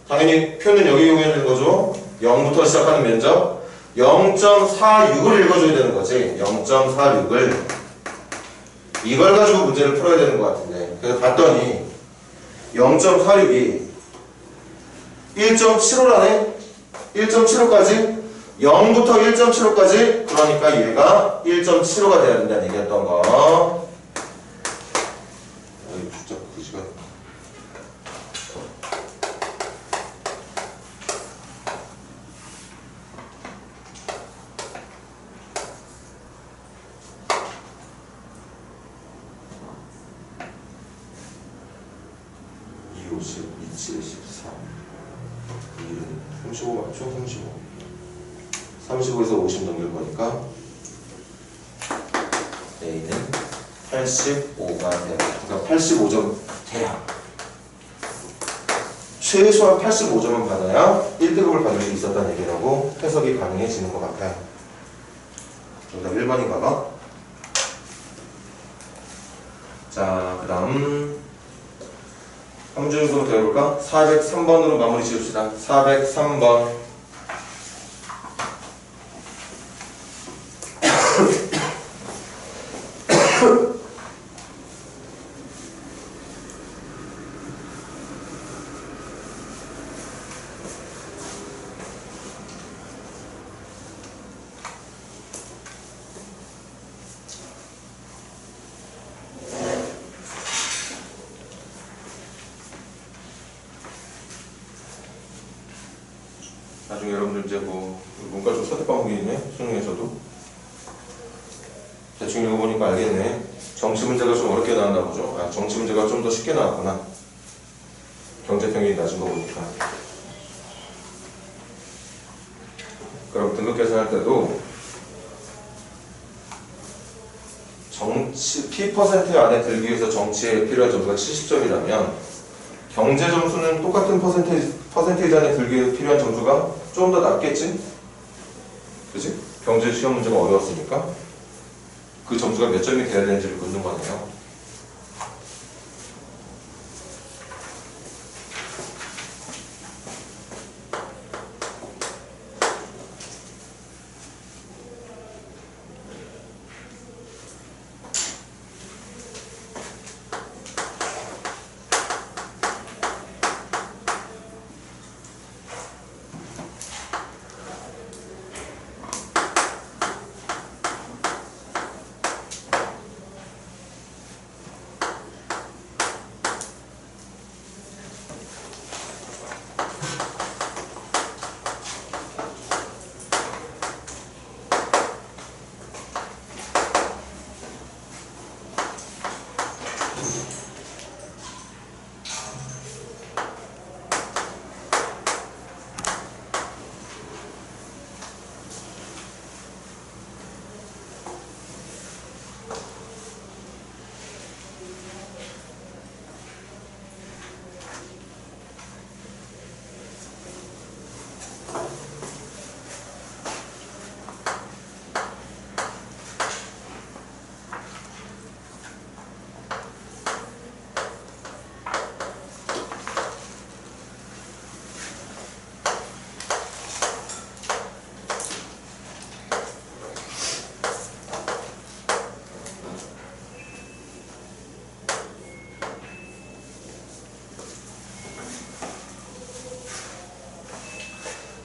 당연히 표는 여기 이용해야 되는 거죠. 0부터 시작하는 면적 0.46을 읽어줘야 되는 거지. 0.46을 이걸 가지고 문제를 풀어야 되는 것 같은데, 그래서 봤더니 0.46이 1.75라네. 1.75까지 0부터 1.75까지. 그러니까 얘가 1.75가 돼야 된다는 얘기였던 거. 진짜 그지가. 일은 35 맞죠? 35에서 50 넘길 거니까 A는 85가 돼요. 그러니까 85점 돼야, 최소한 85점은 받아야 1등급을 받을 수 있었다는 얘기라고 해석이 가능해지는 것 같아요. 정답 1번인가 봐. 자, 그 다음 한 문제 정도 더 해볼까? 403번으로 마무리 지읍시다. 403번. 나중에 여러분들 이제 뭐 문과 좀 선택 과목이 있네. 수능에서도 대충 읽어보니까 알겠네. 정치 문제가 좀 어렵게 나왔나 보죠. 정치 문제가 좀 더 쉽게 나왔구나. 경제 평균이 낮은 거 보니까. 그럼 등급 계산할 때도 정치 P% 안에 들기 위해서 정치에 필요한 점수가 70점이라면 경제 점수는 똑같은 퍼센테이지 안에 들기 필요한 점수가 좀 더 낮겠지? 그치? 경제 시험 문제가 어려웠으니까 그 점수가 몇 점이 돼야 되는지를 묻는 거네요.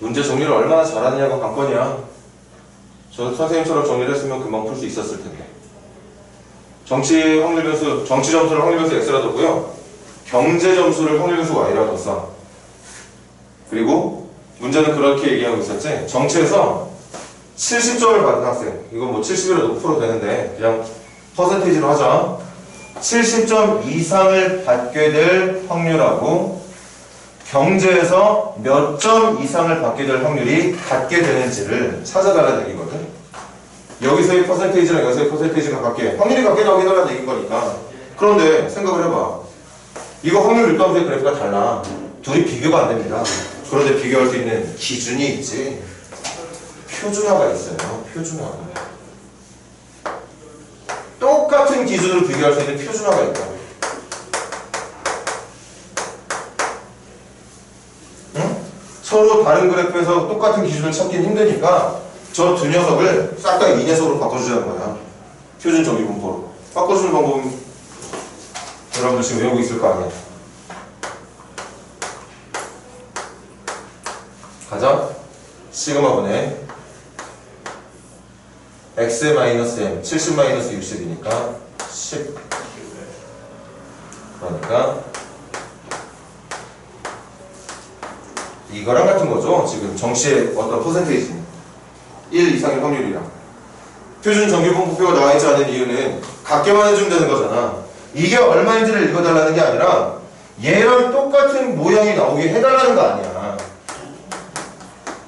문제 정리를 얼마나 잘하느냐가 관건이야. 저 선생님처럼 정리를 했으면 금방 풀 수 있었을 텐데. 정치 확률 변수, 정치 점수를 확률 변수 X라 뒀고요. 경제 점수를 확률 변수 Y라 뒀어. 그리고 문제는 그렇게 얘기하고 있었지. 정치에서 70점을 받은 학생, 이건 뭐 70이라도 풀어도 되는데 그냥 퍼센테이지로 하자. 70점 이상을 받게 될 확률하고 경제에서 몇 점 이상을 받게 될 확률이 같게 되는지를 찾아달라는 얘기거든. 여기서의 퍼센테이지랑 여기서의 퍼센테이지가 같게, 확률이 같게 나오게 해달라는 얘기인 거니까. 그런데 생각을 해봐. 이거 확률 일감수의 그래프가 달라. 둘이 비교가 안 됩니다. 그런데 비교할 수 있는 기준이 있지. 표준화가 있어요. 표준화. 똑같은 기준으로 비교할 수 있는 표준화가 있다. 응? 서로 다른 그래프에서 똑같은 기준을 찾긴 힘드니까 저 두 녀석을 싹 다 이 녀석으로 바꿔주자는 거야. 표준 정의 분포로. 바꿔주는 방법은 여러분들 지금 외우고 있을 거 아니야. 가자. 시그마분의 x-m 70-60이니까 10. 그러니까 이거랑 같은 거죠. 지금 정시의 어떤 퍼센테이지 1 이상의 확률이랑. 표준 정규분포표가 나와있지 않은 이유는 같게만 해주면 되는 거잖아. 이게 얼마인지를 읽어달라는 게 아니라 얘랑 똑같은 모양이 나오게 해달라는 거 아니야.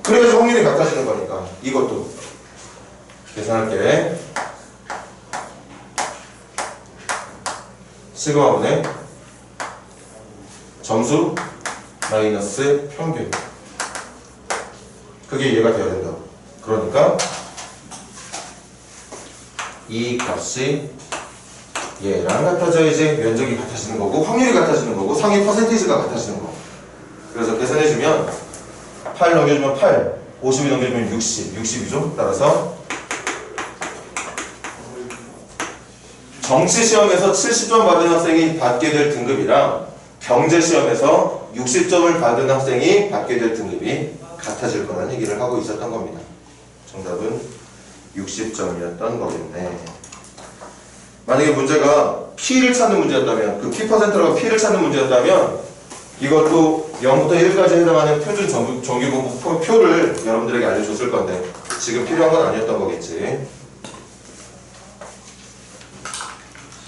그래야지 확률이 같아지는 거니까. 이것도 계산할게. 시그마분의 점수 마이너스 평균. 그게 이해가 돼야 된다. 그러니까 이 값이 얘랑 같아져야지 면적이 같아지는 거고 확률이 같아지는 거고 상위 퍼센테이지가 같아지는 거고. 그래서 계산해주면 8 넘겨주면 8, 50이 넘겨주면 60, 60이죠. 따라서 정치시험에서 70점 받은 학생이 받게 될 등급이랑 경제시험에서 60점을 받은 학생이 받게 될 등급이 같아질 거라는 얘기를 하고 있었던 겁니다. 정답은 60점이었던 거겠네. 만약에 문제가 P를 찾는 문제였다면, 그 P%라고 P를 찾는 문제였다면 이것도 0부터 1까지 해당하는 표준 정규분포 표를 여러분들에게 알려줬을 건데 지금 필요한 건 아니었던 거겠지.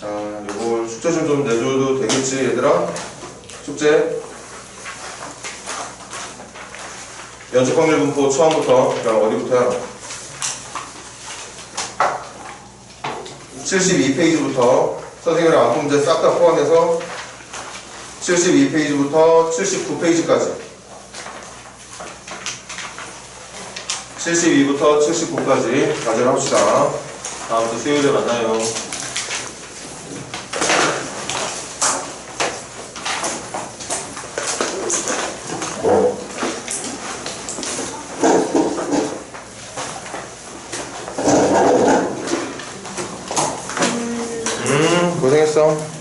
자, 요거 숙제 좀 내줘도 되겠지, 얘들아? 숙제. 연속 확률 분포 처음부터, 그럼 어디부터야? 72페이지부터 선생님이랑 안푼 문제 싹 다 포함해서 72페이지부터 79페이지까지 72부터 79까지 가져합시다. 다음 주 수요일에 만나요. 고생했어.